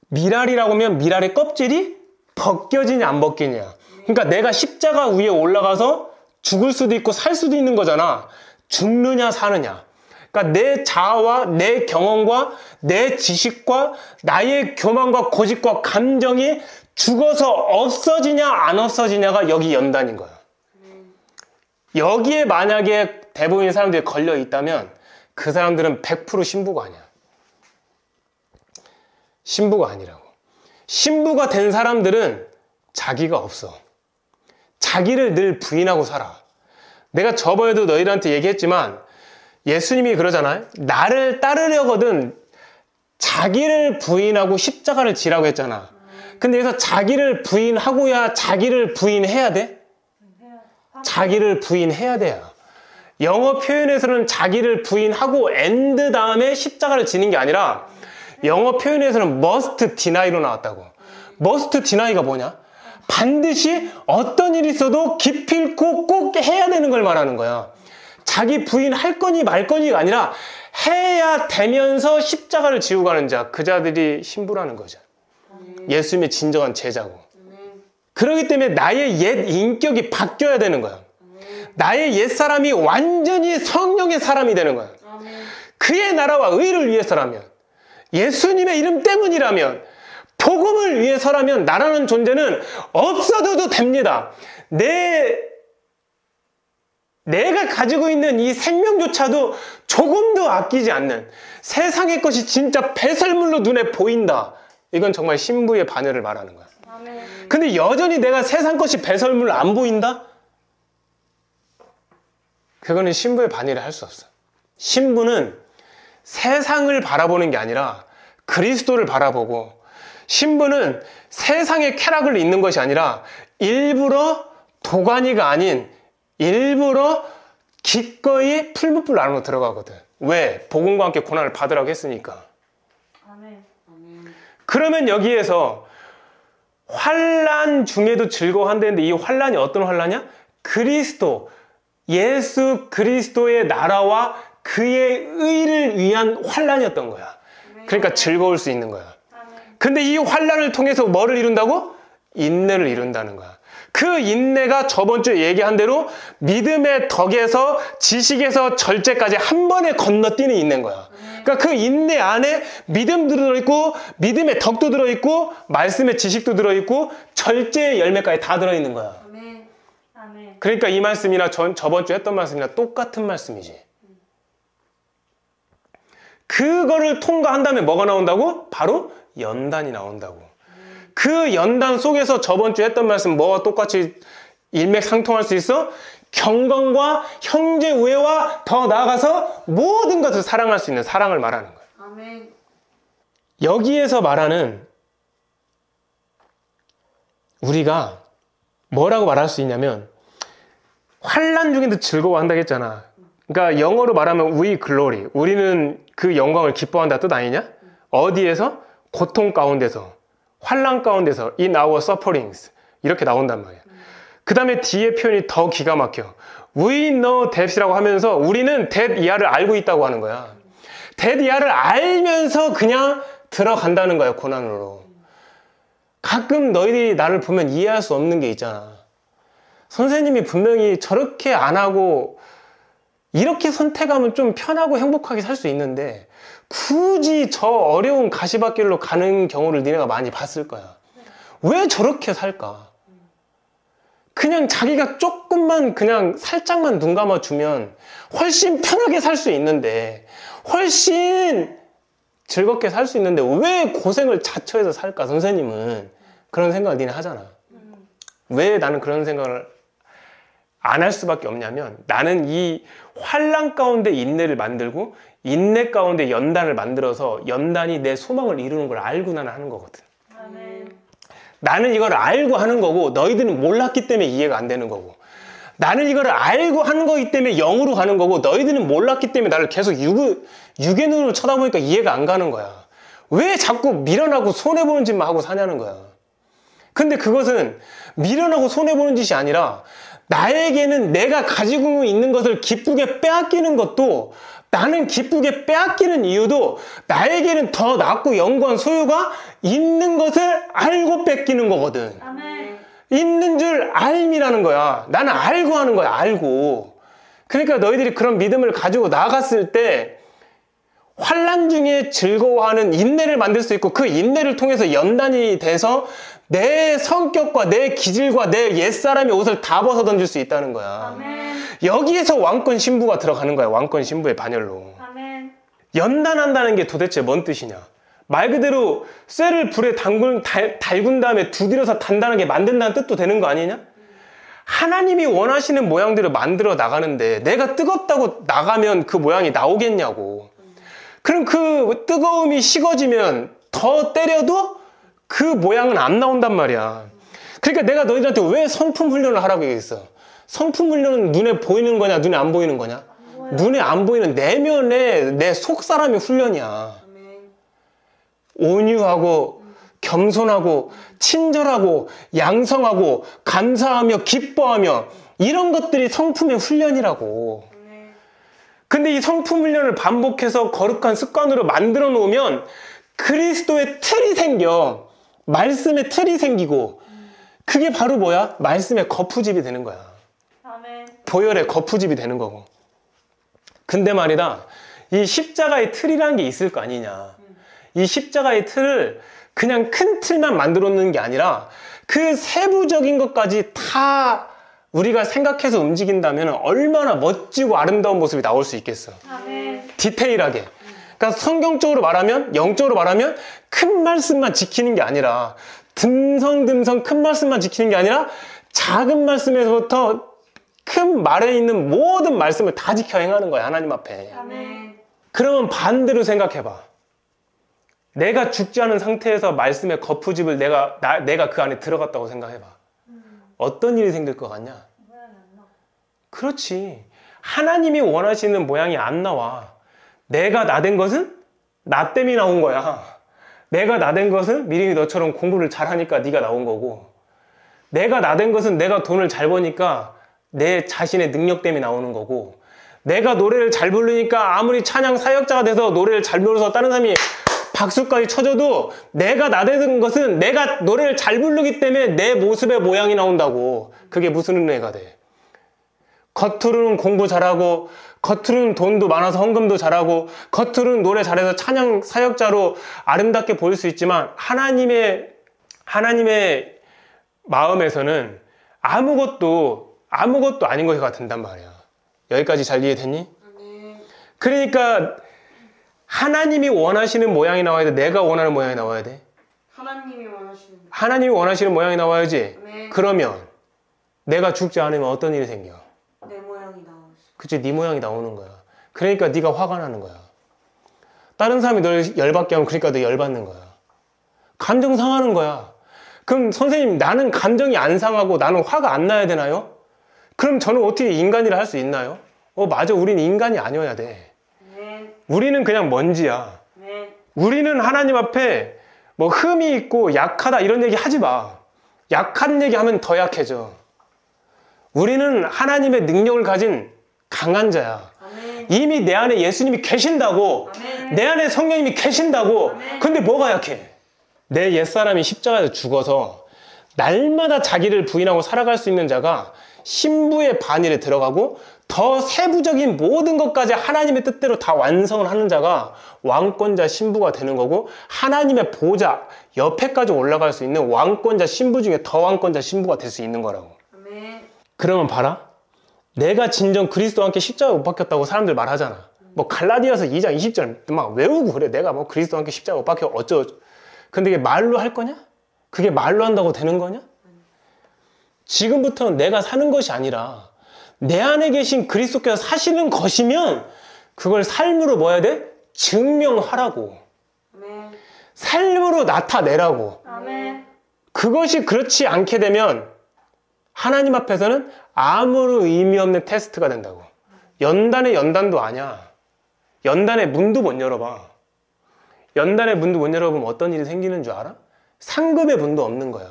미랄이라고 하면 미랄의 껍질이 벗겨지냐 안 벗기냐. 그러니까 내가 십자가 위에 올라가서 죽을 수도 있고 살 수도 있는 거잖아. 죽느냐 사느냐. 그러니까 내 자아와 내 경험과 내 지식과 나의 교만과 고집과 감정이 죽어서 없어지냐 안 없어지냐가 여기 연단인 거야. 여기에 만약에 대부분의 사람들이 걸려 있다면 그 사람들은 100% 신부가 아니야. 신부가 아니라고. 신부가 된 사람들은 자기가 없어. 자기를 늘 부인하고 살아. 내가 저번에도 너희들한테 얘기했지만 예수님이 그러잖아요. 나를 따르려거든 자기를 부인하고 십자가를 지라고 했잖아. 근데 여기서 자기를 부인하고야 자기를 부인해야 돼? 자기를 부인해야 돼요. 영어 표현에서는 자기를 부인하고 and 다음에 십자가를 지는 게 아니라 영어 표현에서는 must deny로 나왔다고. must deny가 뭐냐? 반드시 어떤 일이 있어도 기필코 꼭 해야 되는 걸 말하는 거야. 자기 부인할 거니 말 거니가 아니라 해야 되면서 십자가를 지고 가는 자, 그 자들이 신부라는 거죠. 예수님의 진정한 제자고. 그렇기 때문에 나의 옛 인격이 바뀌어야 되는 거야. 나의 옛사람이 완전히 성령의 사람이 되는 거야. 그의 나라와 의를 위해서라면, 예수님의 이름 때문이라면, 복음을 위해서라면 나라는 존재는 없어도 됩니다. 내가 가지고 있는 이 생명조차도 조금도 아끼지 않는 세상의 것이 진짜 배설물로 눈에 보인다. 이건 정말 신부의 반열을 말하는 거야. 근데 여전히 내가 세상 것이 배설물로 안 보인다? 그거는 신부의 반열을 할 수 없어. 신부는 세상을 바라보는 게 아니라 그리스도를 바라보고, 신부는 세상의 쾌락을 잇는 것이 아니라 일부러 도가니가 아닌 일부러 기꺼이 풀무불 안으로 들어가거든. 왜? 복음과 함께 고난을 받으라고 했으니까. 아멘. 그러면 여기에서 환난 중에도 즐거워한다는데 이 환난이 어떤 환난이야? 그리스도, 예수 그리스도의 나라와 그의 의를 위한 환난이었던 거야. 그러니까 즐거울 수 있는 거야. 근데 이 환난을 통해서 뭐를 이룬다고? 인내를 이룬다는 거야. 그 인내가 저번 주에 얘기한 대로 믿음의 덕에서 지식에서 절제까지 한 번에 건너뛰는 인내인 거야. 그러니까 그 인내 안에 믿음도 들어있고 믿음의 덕도 들어있고 말씀의 지식도 들어있고 절제의 열매까지 다 들어있는 거야. 그러니까 이 말씀이나 저번 주에 했던 말씀이나 똑같은 말씀이지. 그거를 통과한 다음에 뭐가 나온다고? 바로 연단이 나온다고. 그 연단 속에서 저번 주에 했던 말씀 뭐와 똑같이 일맥상통할 수 있어? 경건과 형제 우애와 더 나아가서 모든 것을 사랑할 수 있는 사랑을 말하는 거예요. 아멘. 여기에서 말하는 우리가 뭐라고 말할 수 있냐면 환난 중에도 즐거워한다고 했잖아. 그러니까 영어로 말하면 we glory, 우리는 그 영광을 기뻐한다 뜻 아니냐? 어디에서? 고통 가운데서, 환난 가운데서, in our sufferings 이렇게 나온단 말이야. 그 다음에 뒤에 표현이 더 기가 막혀. We know that이라고 하면서 우리는 that 이하를 알고 있다고 하는 거야. that 이하를 알면서 그냥 들어간다는 거야, 고난으로. 가끔 너희들이 나를 보면 이해할 수 없는 게 있잖아. 선생님이 분명히 저렇게 안 하고 이렇게 선택하면 좀 편하고 행복하게 살 수 있는데 굳이 저 어려운 가시밭길로 가는 경우를 니네가 많이 봤을 거야. 왜 저렇게 살까? 그냥 자기가 조금만 그냥 살짝만 눈 감아주면 훨씬 편하게 살 수 있는데, 훨씬 즐겁게 살 수 있는데 왜 고생을 자처해서 살까? 선생님은 그런 생각을 니네 하잖아. 왜 나는 그런 생각을 안 할 수밖에 없냐면, 나는 이 환난 가운데 인내를 만들고 인내 가운데 연단을 만들어서 연단이 내 소망을 이루는 걸 알고 나는 하는 거거든. 아멘. 나는 이걸 알고 하는 거고 너희들은 몰랐기 때문에 이해가 안 되는 거고, 나는 이걸 알고 하는 거기 때문에 영으로 가는 거고 너희들은 몰랐기 때문에 나를 계속 육의 눈으로 쳐다보니까 이해가 안 가는 거야. 왜 자꾸 미련하고 손해보는 짓만 하고 사냐는 거야. 근데 그것은 미련하고 손해보는 짓이 아니라 나에게는 내가 가지고 있는 것을 기쁘게 빼앗기는 것도, 나는 기쁘게 빼앗기는 이유도 나에게는 더 낫고 영광 소유가 있는 것을 알고 뺏기는 거거든. 아멘. 있는 줄 알미라는 거야. 나는 알고 하는 거야. 알고. 그러니까 너희들이 그런 믿음을 가지고 나갔을 때 환난 중에 즐거워하는 인내를 만들 수 있고, 그 인내를 통해서 연단이 돼서 내 성격과 내 기질과 내 옛사람의 옷을 다 벗어 던질 수 있다는 거야. 아멘. 여기에서 왕권 신부가 들어가는 거야. 왕권 신부의 반열로. 아멘. 연단한다는 게 도대체 뭔 뜻이냐? 말 그대로 쇠를 불에 달군 다음에 두드려서 단단하게 만든다는 뜻도 되는 거 아니냐? 하나님이 원하시는 모양대로 만들어 나가는데 내가 뜨겁다고 나가면 그 모양이 나오겠냐고. 그럼 그 뜨거움이 식어지면 더 때려도 그 모양은 안 나온단 말이야. 그러니까 내가 너희들한테 왜 성품 훈련을 하라고 얘기했어? 성품 훈련은 눈에 보이는 거냐, 눈에 안 보이는 거냐? 눈에 안 보이는 내면의 내 속사람의 훈련이야. 온유하고 겸손하고 친절하고 양성하고 감사하며 기뻐하며, 이런 것들이 성품의 훈련이라고. 근데 이 성품 훈련을 반복해서 거룩한 습관으로 만들어 놓으면 그리스도의 틀이 생겨. 말씀의 틀이 생기고, 그게 바로 뭐야? 말씀의 거푸집이 되는 거야. 아멘. 보혈의 거푸집이 되는 거고. 근데 말이다, 이 십자가의 틀이라는 게 있을 거 아니냐. 이 십자가의 틀을 그냥 큰 틀만 만들어 놓는 게 아니라 그 세부적인 것까지 다 우리가 생각해서 움직인다면 얼마나 멋지고 아름다운 모습이 나올 수 있겠어. 아멘. 디테일하게. 그러니까 성경적으로 말하면, 영적으로 말하면 큰 말씀만 지키는 게 아니라, 듬성듬성 큰 말씀만 지키는 게 아니라 작은 말씀에서부터 큰 말에 있는 모든 말씀을 다 지켜 행하는 거야, 하나님 앞에. 아멘. 그러면 반대로 생각해봐. 내가 죽지 않은 상태에서 말씀의 거푸집을 내가 그 안에 들어갔다고 생각해봐. 어떤 일이 생길 것 같냐? 그렇지. 하나님이 원하시는 모양이 안 나와. 내가 나된 것은 나 때문에 나온 거야. 내가 나된 것은 미리 너처럼 공부를 잘하니까 네가 나온 거고, 내가 나된 것은 내가 돈을 잘 버니까 내 자신의 능력 때문에 나오는 거고, 내가 노래를 잘 부르니까 아무리 찬양 사역자가 돼서 노래를 잘 불러서 다른 사람이 박수까지 쳐줘도 내가 나된 것은 내가 노래를 잘 부르기 때문에 내 모습의 모양이 나온다고. 그게 무슨 은혜가 돼? 겉으로는 공부 잘하고, 겉으로는 돈도 많아서 헌금도 잘하고, 겉으로는 노래 잘해서 찬양 사역자로 아름답게 보일 수 있지만 하나님의 마음에서는 아무것도 아닌 것 같은단 말이야. 여기까지 잘 이해됐니? 그러니까 하나님이 원하시는 모양이 나와야 돼? 내가 원하는 모양이 나와야 돼? 하나님이 원하시는 모양이 나와야지. 네. 그러면 내가 죽지 않으면 어떤 일이 생겨? 내 모양이 나오지. 그치, 네 모양이 나오는 거야. 그러니까 네가 화가 나는 거야. 다른 사람이 널 열받게 하면 그러니까 너 열받는 거야. 감정 상하는 거야. 그럼 선생님, 나는 감정이 안 상하고 나는 화가 안 나야 되나요? 그럼 저는 어떻게 인간이라 할 수 있나요? 맞아, 우리는 인간이 아니어야 돼. 네. 우리는 그냥 먼지야. 네. 우리는 하나님 앞에 뭐 흠이 있고 약하다 이런 얘기 하지 마. 약한 얘기 하면 더 약해져. 우리는 하나님의 능력을 가진 강한 자야. 아멘. 이미 내 안에 예수님이 계신다고. 아멘. 내 안에 성령님이 계신다고. 아멘. 근데 뭐가 약해? 내 옛사람이 십자가에서 죽어서 날마다 자기를 부인하고 살아갈 수 있는 자가 신부의 반일에 들어가고 더 세부적인 모든 것까지 하나님의 뜻대로 다 완성을 하는 자가 왕권자 신부가 되는 거고, 하나님의 보좌 옆에까지 올라갈 수 있는 왕권자 신부 중에 더 왕권자 신부가 될 수 있는 거라고. 아멘. 그러면 봐라. 내가 진정 그리스도와 함께 십자가에 못 박혔다고 사람들 말하잖아. 뭐 갈라디아서 2장 20절 막 외우고 그래. 내가 뭐 그리스도와 함께 십자가에 못 박혀 어쩌고. 근데 이게 말로 할 거냐? 그게 말로 한다고 되는 거냐? 지금부터는 내가 사는 것이 아니라 내 안에 계신 그리스도께서 사시는 것이면 그걸 삶으로 뭐 해야 돼? 증명하라고. 아멘. 삶으로 나타내라고. 아멘. 그것이 그렇지 않게 되면 하나님 앞에서는 아무런 의미 없는 테스트가 된다고. 연단의 연단도 아니야. 연단의 문도 못 열어봐. 연단의 문도 못 열어보면 어떤 일이 생기는 줄 알아? 상급의 문도 없는 거야.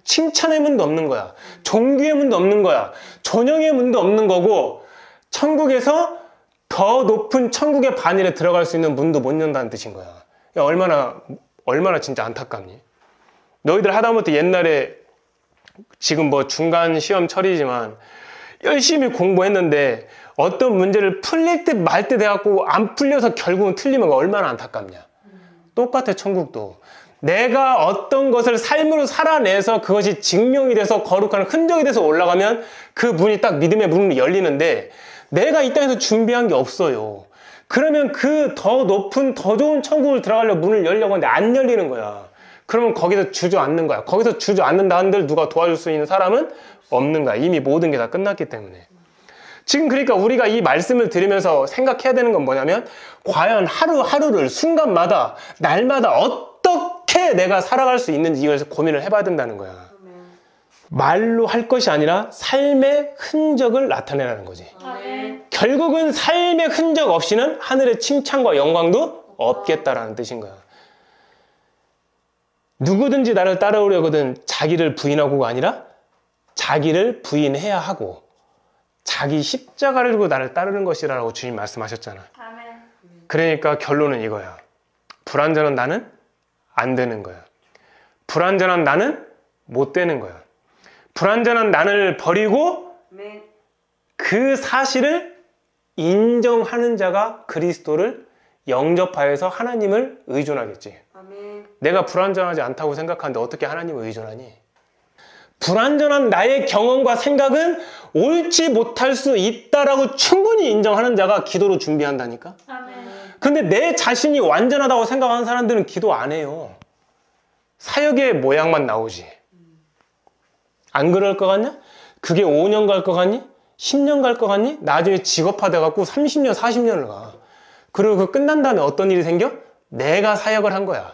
칭찬의 문도 없는 거야. 종교의 문도 없는 거야. 존영의 문도 없는 거고, 천국에서 더 높은 천국의 반열에 들어갈 수 있는 문도 못 연다는 뜻인 거야. 야, 얼마나 진짜 안타깝니? 너희들 하다못해 옛날에 지금 뭐 중간 시험 처리지만 열심히 공부했는데 어떤 문제를 풀릴 듯 말 듯 해갖고 안 풀려서 결국은 틀리면 얼마나 안타깝냐. 똑같아. 천국도 내가 어떤 것을 삶으로 살아내서 그것이 증명이 돼서 거룩한 흔적이 돼서 올라가면 그 문이 딱 믿음의 문으로 열리는데, 내가 이 땅에서 준비한 게 없어요. 그러면 그 더 높은 더 좋은 천국을 들어가려고 문을 열려고 하는데 안 열리는 거야. 그러면 거기서 주저앉는 거야. 거기서 주저앉는다 한들 누가 도와줄 수 있는 사람은 없는 거야. 이미 모든 게 다 끝났기 때문에. 지금 그러니까 우리가 이 말씀을 들으면서 생각해야 되는 건 뭐냐면, 과연 하루하루를 순간마다 날마다 어떻게 내가 살아갈 수 있는지 이걸 고민을 해봐야 된다는 거야. 말로 할 것이 아니라 삶의 흔적을 나타내라는 거지. 결국은 삶의 흔적 없이는 하늘의 칭찬과 영광도 없겠다라는 뜻인 거야. 누구든지 나를 따라오려거든 자기를 부인하고가 아니라 자기를 부인해야 하고 자기 십자가를 들고 나를 따르는 것이라고 주님 말씀하셨잖아. 그러니까 결론은 이거야. 불완전한 나는 안 되는 거야. 불완전한 나는 못 되는 거야. 불완전한 나를 버리고 그 사실을 인정하는 자가 그리스도를 영접하여서 하나님을 의존하겠지. 내가 불완전하지 않다고 생각하는데 어떻게 하나님을 의존하니? 불완전한 나의 경험과 생각은 옳지 못할 수 있다라고 충분히 인정하는 자가 기도로 준비한다니까? 근데 내 자신이 완전하다고 생각하는 사람들은 기도 안 해요. 사역의 모양만 나오지. 안 그럴 것 같냐? 그게 5년 갈 것 같니? 10년 갈 것 같니? 나중에 직업화돼갖고 30년, 40년을 가. 그리고 그 끝난 다음에 어떤 일이 생겨? 내가 사역을 한 거야.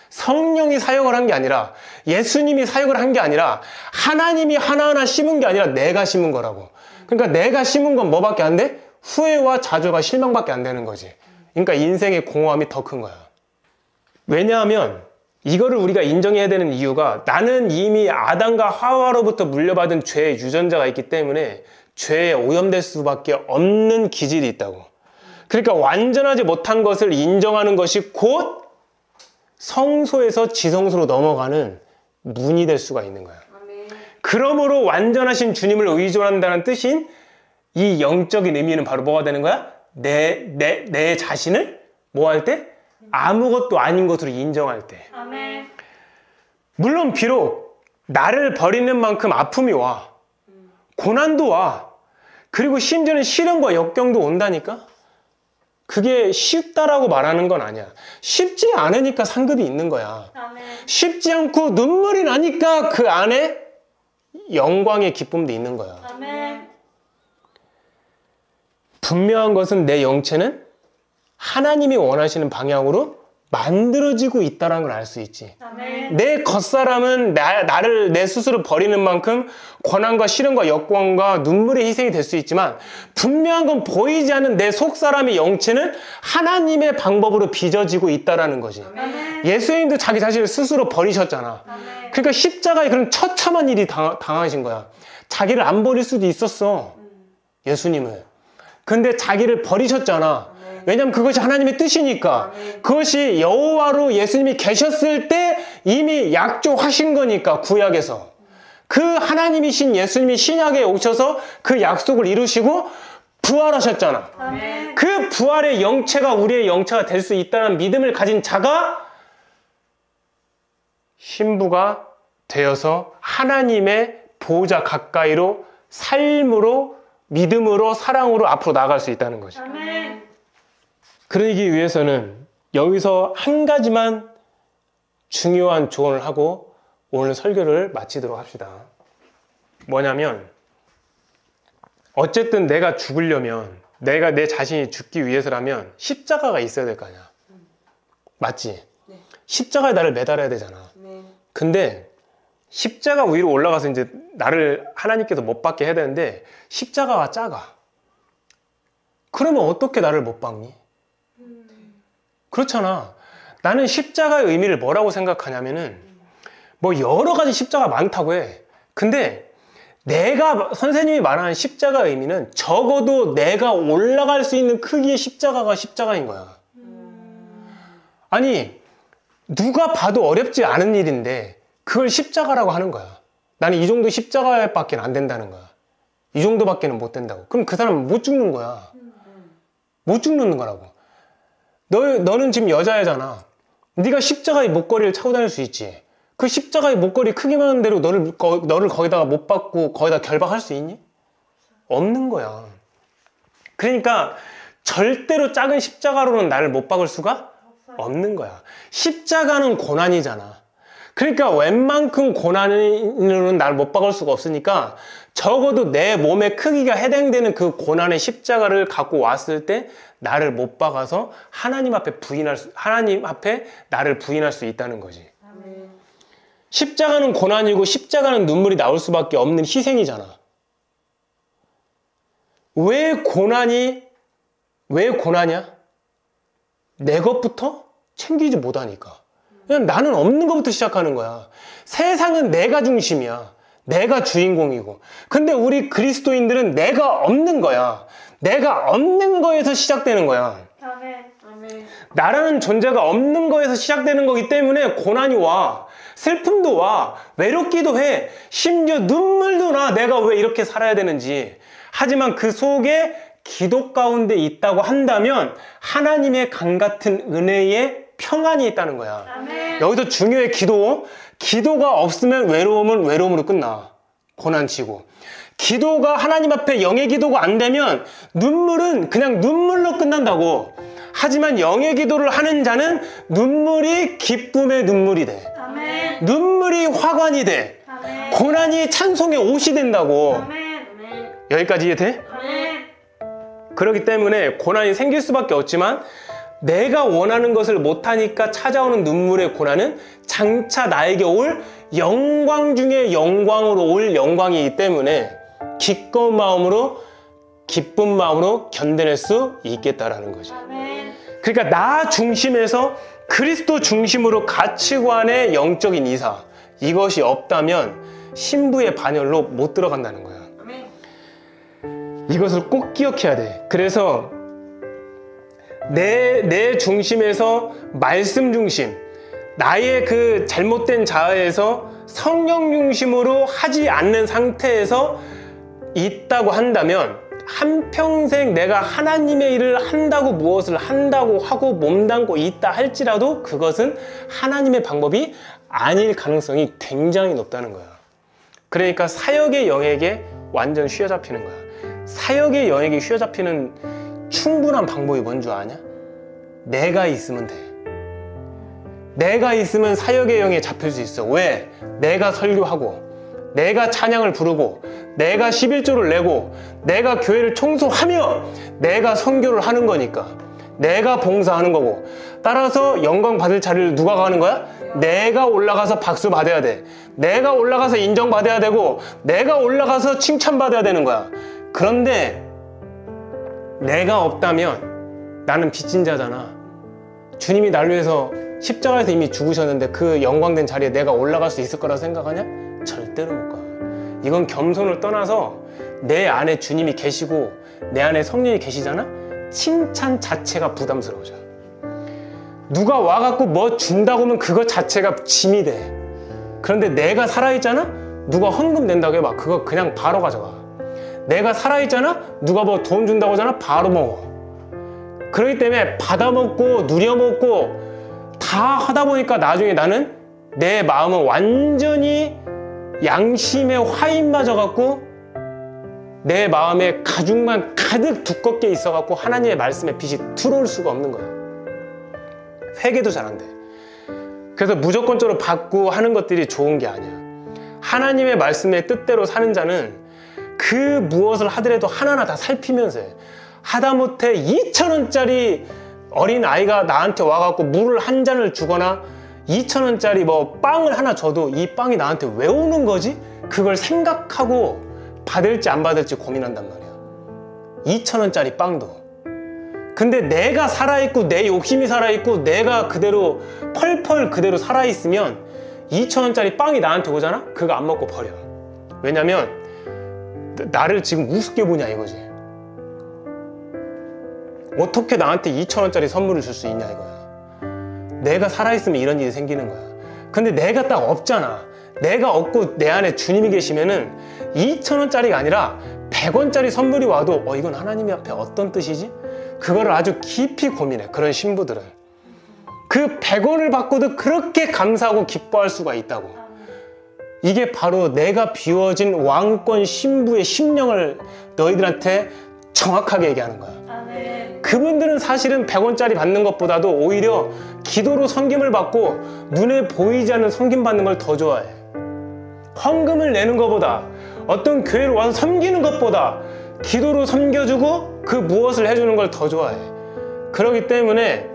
성령이 사역을 한 게 아니라, 예수님이 사역을 한 게 아니라, 하나님이 하나하나 심은 게 아니라 내가 심은 거라고. 그러니까 내가 심은 건 뭐밖에 안 돼? 후회와 좌절과 실망밖에 안 되는 거지. 그러니까 인생의 공허함이 더 큰 거야. 왜냐하면 이거를 우리가 인정해야 되는 이유가, 나는 이미 아담과 하와로부터 물려받은 죄의 유전자가 있기 때문에 죄에 오염될 수밖에 없는 기질이 있다고. 그러니까 완전하지 못한 것을 인정하는 것이 곧 성소에서 지성소로 넘어가는 문이 될 수가 있는 거야. 그러므로 완전하신 주님을 의존한다는 뜻인 이 영적인 의미는 바로 뭐가 되는 거야? 내 자신을 뭐 할 때? 아무것도 아닌 것으로 인정할 때. 물론 비록 나를 버리는 만큼 아픔이 와. 고난도 와. 그리고 심지어는 시련과 역경도 온다니까? 그게 쉽다라고 말하는 건 아니야. 쉽지 않으니까 상급이 있는 거야. 쉽지 않고 눈물이 나니까 그 안에 영광의 기쁨도 있는 거야. 분명한 것은 내 영체는 하나님이 원하시는 방향으로 만들어지고 있다는 걸 알 수 있지. 내 겉사람은 나를 내 스스로 버리는 만큼 고난과 시련과 역광과 눈물의 희생이 될 수 있지만, 분명한 건 보이지 않는 내 속사람의 영체는 하나님의 방법으로 빚어지고 있다는 거지. 예수님도 자기 자신을 스스로 버리셨잖아. 그러니까 십자가에 그런 처참한 일이 당하신 거야. 자기를 안 버릴 수도 있었어, 예수님을. 근데 자기를 버리셨잖아. 왜냐면 그것이 하나님의 뜻이니까. 그것이 여호와로 예수님이 계셨을 때 이미 약속하신 거니까, 구약에서. 그 하나님이신 예수님이 신약에 오셔서 그 약속을 이루시고 부활하셨잖아. 그 부활의 영체가 우리의 영체가 될 수 있다는 믿음을 가진 자가 신부가 되어서 하나님의 보호자 가까이로 삶으로, 믿음으로, 사랑으로 앞으로 나아갈 수 있다는 거지. 그러기 위해서는 여기서 한 가지만 중요한 조언을 하고 오늘 설교를 마치도록 합시다. 뭐냐면, 어쨌든 내가 죽으려면, 내가 내 자신이 죽기 위해서라면 십자가가 있어야 될 거 아니야. 맞지? 십자가에 나를 매달아야 되잖아. 근데 십자가 위로 올라가서 이제 나를 하나님께서 못 박게 해야 되는데 십자가가 작아. 그러면 어떻게 나를 못 박니? 그렇잖아. 나는 십자가의 의미를 뭐라고 생각하냐면은 뭐 여러 가지 십자가 많다고 해. 근데 내가 선생님이 말하는 십자가의 의미는 적어도 내가 올라갈 수 있는 크기의 십자가가 십자가인 거야. 아니 누가 봐도 어렵지 않은 일인데 그걸 십자가라고 하는 거야. 나는 이 정도 십자가밖에 안 된다는 거야. 이 정도밖에 못 된다고. 그럼 그 사람은 못 죽는 거야. 못 죽는 거라고. 너는 지금 여자애잖아. 네가 십자가의 목걸이를 차고 다닐 수 있지. 그 십자가의 목걸이 크기만 하는 대로 너를 거기다가 못 박고 거기다 결박할 수 있니? 없는 거야. 그러니까 절대로 작은 십자가로는 나를 못 박을 수가 없는 거야. 십자가는 고난이잖아. 그러니까 웬만큼 고난으로는 나를 못 박을 수가 없으니까 적어도 내 몸의 크기가 해당되는 그 고난의 십자가를 갖고 왔을 때 나를 못 박아서 하나님 앞에 나를 부인할 수 있다는 거지. 십자가는 고난이고 십자가는 눈물이 나올 수밖에 없는 희생이잖아. 왜 고난이야? 내 것부터 챙기지 못하니까. 그냥 나는 없는 것부터 시작하는 거야. 세상은 내가 중심이야. 내가 주인공이고. 근데 우리 그리스도인들은 내가 없는 거야. 내가 없는 거에서 시작되는 거야. 아멘. 나라는 존재가 없는 거에서 시작되는 거기 때문에 고난이 와. 슬픔도 와. 외롭기도 해. 심지어 눈물도 나. 내가 왜 이렇게 살아야 되는지. 하지만 그 속에 기도 가운데 있다고 한다면 하나님의 강 같은 은혜의 평안이 있다는 거야. 아멘. 여기서 중요해. 기도가 없으면 외로움은 외로움으로 끝나. 고난치고. 기도가 하나님 앞에 영의 기도가 안 되면 눈물은 그냥 눈물로 끝난다고. 하지만 영의 기도를 하는 자는 눈물이 기쁨의 눈물이 돼. 아멘. 눈물이 화관이 돼. 아멘. 고난이 찬송의 옷이 된다고. 아멘. 여기까지 이해돼? 아멘. 그렇기 때문에 고난이 생길 수밖에 없지만 내가 원하는 것을 못하니까 찾아오는 눈물의 고난은 장차 나에게 올 영광 중에 영광으로 올 영광이기 때문에 기꺼운 마음으로 기쁜 마음으로 견뎌낼 수 있겠다라는 거죠. 아멘. 그러니까 나 중심에서 그리스도 중심으로 가치관의 영적인 이사, 이것이 없다면 신부의 반열로 못 들어간다는 거야. 아멘. 이것을 꼭 기억해야 돼. 그래서 내 중심에서 말씀 중심, 나의 그 잘못된 자아에서 성령 중심으로 하지 않는 상태에서 있다고 한다면 한평생 내가 하나님의 일을 한다고 무엇을 한다고 하고 몸담고 있다 할지라도 그것은 하나님의 방법이 아닐 가능성이 굉장히 높다는 거야. 그러니까 사역의 영에게 완전 휘어잡히는 거야. 사역의 영에게 휘어잡히는 충분한 방법이 뭔 줄 아냐? 내가 있으면 돼. 내가 있으면 사역의 영에 잡힐 수 있어. 왜? 내가 설교하고 내가 찬양을 부르고 내가 11조를 내고 내가 교회를 청소하며 내가 선교를 하는 거니까. 내가 봉사하는 거고. 따라서 영광 받을 자리를 누가 가는 거야? 내가 올라가서 박수 받아야 돼. 내가 올라가서 인정받아야 되고 내가 올라가서 칭찬받아야 되는 거야. 그런데 내가 없다면 나는 빚진 자잖아. 주님이 날 위해서 십자가에서 이미 죽으셨는데 그 영광된 자리에 내가 올라갈 수 있을 거라고 생각하냐? 절대로 못 가. 이건 겸손을 떠나서 내 안에 주님이 계시고 내 안에 성령이 계시잖아? 칭찬 자체가 부담스러워져. 누가 와갖고 뭐 준다고 하면 그거 자체가 짐이 돼. 그런데 내가 살아있잖아? 누가 헌금 낸다고 해봐. 그거 그냥 바로 가져가. 내가 살아있잖아? 누가 뭐 돈 준다고 하잖아? 바로 먹어. 그렇기 때문에 받아먹고 누려먹고 다 하다 보니까 나중에 나는 내 마음은 완전히 양심에 화인 맞아갖고 내 마음에 가죽만 가득 두껍게 있어갖고 하나님의 말씀에 빛이 들어올 수가 없는 거야. 회개도 잘 안 돼. 그래서 무조건적으로 받고 하는 것들이 좋은 게 아니야. 하나님의 말씀의 뜻대로 사는 자는 그 무엇을 하더라도 하나하나 다 살피면서 해. 하다못해 2,000원짜리 어린 아이가 나한테 와갖고 물을 한 잔을 주거나 2,000원짜리 뭐 빵을 하나 줘도 이 빵이 나한테 왜 오는 거지? 그걸 생각하고 받을지 안 받을지 고민한단 말이야. 2,000원짜리 빵도. 근데 내가 살아있고 내 욕심이 살아있고 내가 그대로 펄펄 그대로 살아있으면 2,000원짜리 빵이 나한테 오잖아? 그거 안 먹고 버려. 왜냐면 나를 지금 우습게 보냐 이거지. 어떻게 나한테 2,000원짜리 선물을 줄 수 있냐 이거야. 내가 살아있으면 이런 일이 생기는 거야. 근데 내가 딱 없잖아. 내가 없고 내 안에 주님이 계시면은 2,000원짜리가 아니라 100원짜리 선물이 와도 이건 하나님이 앞에 어떤 뜻이지? 그거를 아주 깊이 고민해. 그런 신부들은 그 100원을 받고도 그렇게 감사하고 기뻐할 수가 있다고. 이게 바로 내가 비워진 왕권 신부의 심령을 너희들한테 정확하게 얘기하는 거야. 그분들은 사실은 100원짜리 받는 것보다도 오히려 기도로 섬김을 받고 눈에 보이지 않는 섬김 받는 걸 더 좋아해. 헌금을 내는 것보다, 어떤 교회로 와서 섬기는 것보다 기도로 섬겨주고 그 무엇을 해주는 걸 더 좋아해. 그렇기 때문에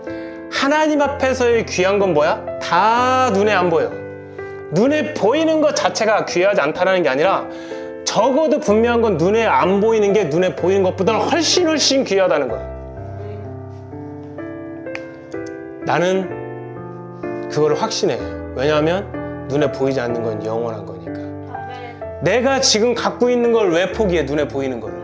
하나님 앞에서의 귀한 건 뭐야? 다 눈에 안 보여. 눈에 보이는 것 자체가 귀하지 않다는 게 아니라 적어도 분명한 건 눈에 안 보이는 게 눈에 보이는 것보다는 훨씬 귀하다는 거야. 나는 그걸 확신해. 왜냐하면 눈에 보이지 않는 건 영원한 거니까. 내가 지금 갖고 있는 걸 왜 포기해? 눈에 보이는 거를.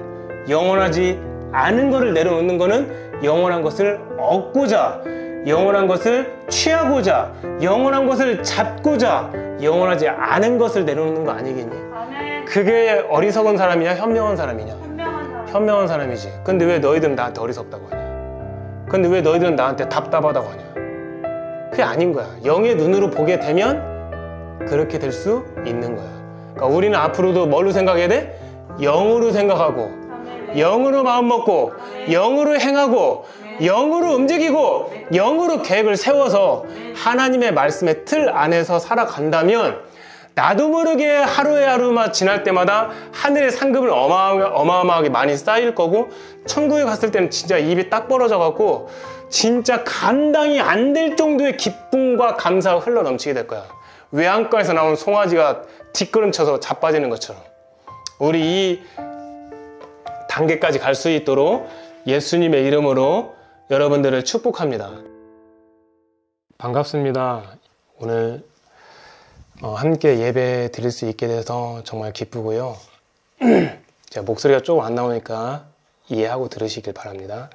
영원하지 않은 거를 내려놓는 거는 영원한 것을 얻고자, 영원한 것을 취하고자, 영원한 것을 잡고자, 영원하지 않은 것을 내려놓는 거 아니겠니? 그게 어리석은 사람이냐 현명한 사람이냐? 현명한 사람이지. 근데 왜 너희들은 나한테 어리석다고 하냐? 근데 왜 너희들은 나한테 답답하다고 하냐? 그게 아닌 거야. 영의 눈으로 보게 되면 그렇게 될 수 있는 거야. 그러니까 우리는 앞으로도 뭘로 생각해야 돼? 영으로 생각하고, 영으로 마음 먹고, 영으로 행하고, 영으로 움직이고, 영으로 계획을 세워서 하나님의 말씀의 틀 안에서 살아간다면 나도 모르게 하루에 하루만 지날 때마다 하늘의 상급을 어마어마하게 많이 쌓일 거고, 천국에 갔을 때는 진짜 입이 딱 벌어져 갖고 진짜 감당이 안 될 정도의 기쁨과 감사가 흘러 넘치게 될 거야. 외양간에서 나온 송아지가 뒷걸음쳐서 자빠지는 것처럼 우리 이 단계까지 갈 수 있도록 예수님의 이름으로 여러분들을 축복합니다. 반갑습니다. 오늘 함께 예배 드릴 수 있게 돼서 정말 기쁘고요. 제가 목소리가 조금 안 나오니까 이해하고 들으시길 바랍니다.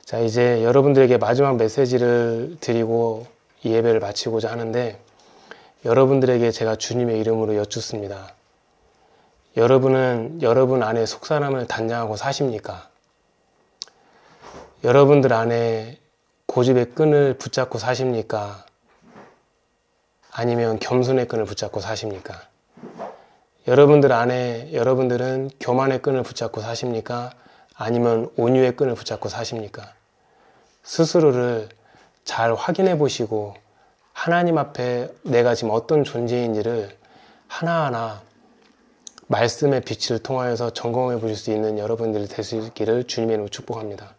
자, 이제 여러분들에게 마지막 메시지를 드리고 이 예배를 마치고자 하는데, 여러분들에게 제가 주님의 이름으로 여쭙습니다. 여러분은 여러분 안에 속사람을 단장하고 사십니까? 여러분들 안에 고집의 끈을 붙잡고 사십니까? 아니면 겸손의 끈을 붙잡고 사십니까? 여러분들은 교만의 끈을 붙잡고 사십니까? 아니면 온유의 끈을 붙잡고 사십니까? 스스로를 잘 확인해 보시고 하나님 앞에 내가 지금 어떤 존재인지를 하나하나 말씀의 빛을 통하여서 점검해 보실 수 있는 여러분들이 되시기를 주님의 이름으로 축복합니다.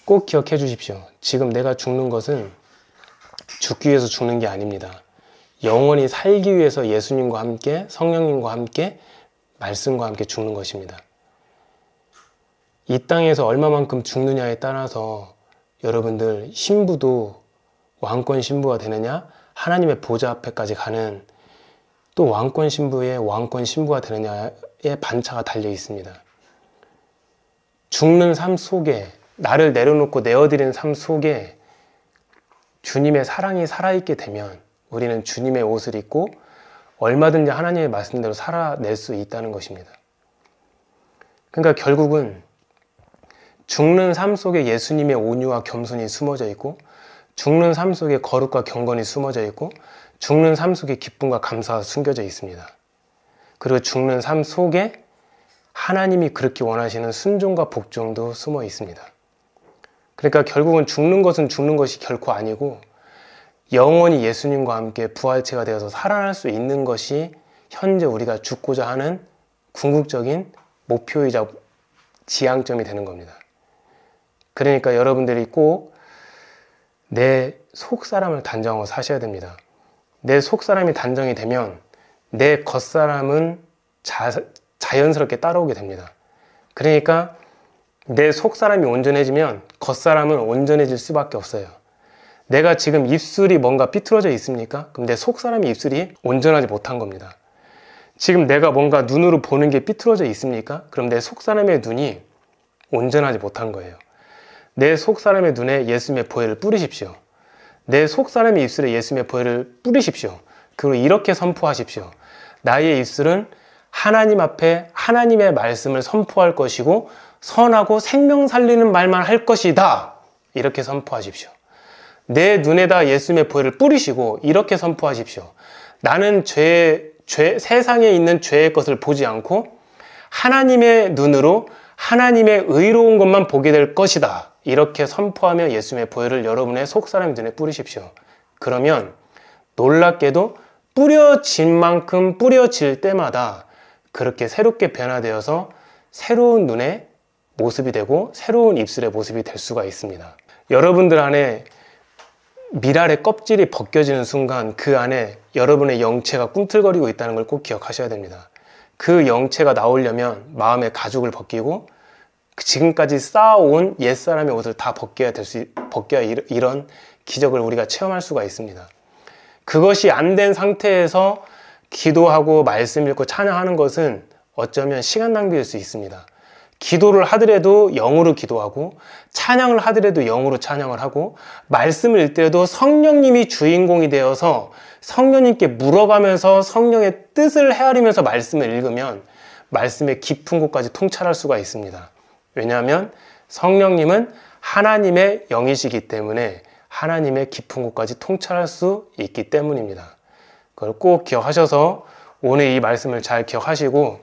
꼭 기억해 주십시오. 지금 내가 죽는 것은 죽기 위해서 죽는 게 아닙니다. 영원히 살기 위해서 예수님과 함께, 성령님과 함께, 말씀과 함께 죽는 것입니다. 이 땅에서 얼마만큼 죽느냐에 따라서 여러분들 신부도 왕권 신부가 되느냐, 하나님의 보좌 앞에까지 가는 또 왕권 신부의 왕권 신부가 되느냐의 반차가 달려 있습니다. 죽는 삶 속에, 나를 내려놓고 내어드리는 삶 속에 주님의 사랑이 살아있게 되면 우리는 주님의 옷을 입고 얼마든지 하나님의 말씀대로 살아낼 수 있다는 것입니다. 그러니까 결국은 죽는 삶 속에 예수님의 온유와 겸손이 숨어져 있고, 죽는 삶 속에 거룩과 경건이 숨어져 있고, 죽는 삶 속에 기쁨과 감사가 숨겨져 있습니다. 그리고 죽는 삶 속에 하나님이 그렇게 원하시는 순종과 복종도 숨어 있습니다. 그러니까 결국은 죽는 것은 죽는 것이 결코 아니고 영원히 예수님과 함께 부활체가 되어서 살아날 수 있는 것이 현재 우리가 죽고자 하는 궁극적인 목표이자 지향점이 되는 겁니다. 그러니까 여러분들이 꼭 내 속사람을 단정하고 사셔야 됩니다. 내 속사람이 단정이 되면 내 겉사람은 자연스럽게 따라오게 됩니다. 그러니까 내 속사람이 온전해지면 겉사람은 온전해질 수밖에 없어요. 내가 지금 입술이 뭔가 삐뚤어져 있습니까? 그럼 내 속사람의 입술이 온전하지 못한 겁니다. 지금 내가 뭔가 눈으로 보는 게 삐뚤어져 있습니까? 그럼 내 속사람의 눈이 온전하지 못한 거예요. 내 속사람의 눈에 예수님의 보혈을 뿌리십시오. 내 속사람의 입술에 예수님의 보혈을 뿌리십시오. 그리고 이렇게 선포하십시오. 나의 입술은 하나님 앞에 하나님의 말씀을 선포할 것이고 선하고 생명 살리는 말만 할 것이다. 이렇게 선포하십시오. 내 눈에다 예수님의 보혈을 뿌리시고 이렇게 선포하십시오. 나는 세상에 있는 죄의 것을 보지 않고 하나님의 눈으로 하나님의 의로운 것만 보게 될 것이다. 이렇게 선포하며 예수님의 보혈을 여러분의 속사람의 눈에 뿌리십시오. 그러면 놀랍게도 뿌려진 만큼 뿌려질 때마다 그렇게 새롭게 변화되어서 새로운 눈의 모습이 되고 새로운 입술의 모습이 될 수가 있습니다. 여러분들 안에 밀알의 껍질이 벗겨지는 순간 그 안에 여러분의 영체가 꿈틀거리고 있다는 걸 꼭 기억하셔야 됩니다. 그 영체가 나오려면 마음의 가죽을 벗기고 지금까지 쌓아온 옛사람의 옷을 다 벗겨야 이런 기적을 우리가 체험할 수가 있습니다. 그것이 안 된 상태에서 기도하고 말씀 읽고 찬양하는 것은 어쩌면 시간 낭비일 수 있습니다. 기도를 하더라도 영으로 기도하고 찬양을 하더라도 영으로 찬양을 하고 말씀을 읽더라도 성령님이 주인공이 되어서 성령님께 물어가면서 성령의 뜻을 헤아리면서 말씀을 읽으면 말씀의 깊은 곳까지 통찰할 수가 있습니다. 왜냐하면 성령님은 하나님의 영이시기 때문에 하나님의 깊은 곳까지 통찰할 수 있기 때문입니다. 그걸 꼭 기억하셔서 오늘 이 말씀을 잘 기억하시고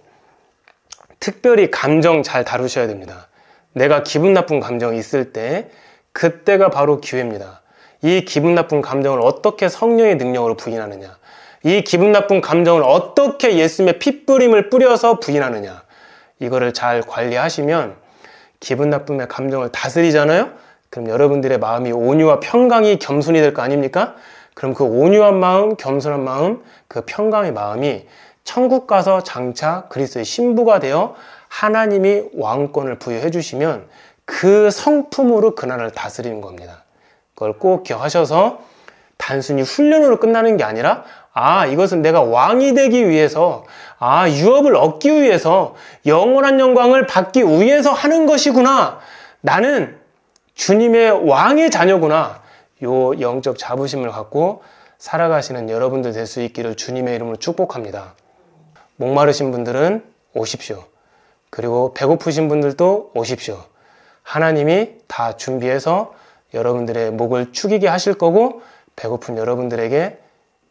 특별히 감정 잘 다루셔야 됩니다. 내가 기분 나쁜 감정이 있을 때 그때가 바로 기회입니다. 이 기분 나쁜 감정을 어떻게 성령의 능력으로 부인하느냐, 이 기분 나쁜 감정을 어떻게 예수님의 핏뿌림을 뿌려서 부인하느냐, 이거를 잘 관리하시면 기분 나쁨의 감정을 다스리잖아요. 그럼 여러분들의 마음이 온유와 평강이 겸손이 될 거 아닙니까? 그럼 그 온유한 마음, 겸손한 마음, 그 평강의 마음이 천국 가서 장차 그리스도의 신부가 되어 하나님이 왕권을 부여해 주시면 그 성품으로 그날을 다스리는 겁니다. 그걸 꼭 기억하셔서 단순히 훈련으로 끝나는 게 아니라 이것은 내가 왕이 되기 위해서 유업을 얻기 위해서 영원한 영광을 받기 위해서 하는 것이구나. 나는 주님의 왕의 자녀구나. 요 영적 자부심을 갖고 살아가시는 여러분들 될 수 있기를 주님의 이름으로 축복합니다. 목마르신 분들은 오십시오. 그리고 배고프신 분들도 오십시오. 하나님이 다 준비해서 여러분들의 목을 축이게 하실 거고 배고픈 여러분들에게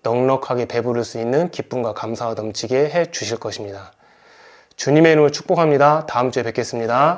넉넉하게 배부를 수 있는 기쁨과 감사가 넘치게 해 주실 것입니다. 주님의 이름으로 축복합니다. 다음 주에 뵙겠습니다.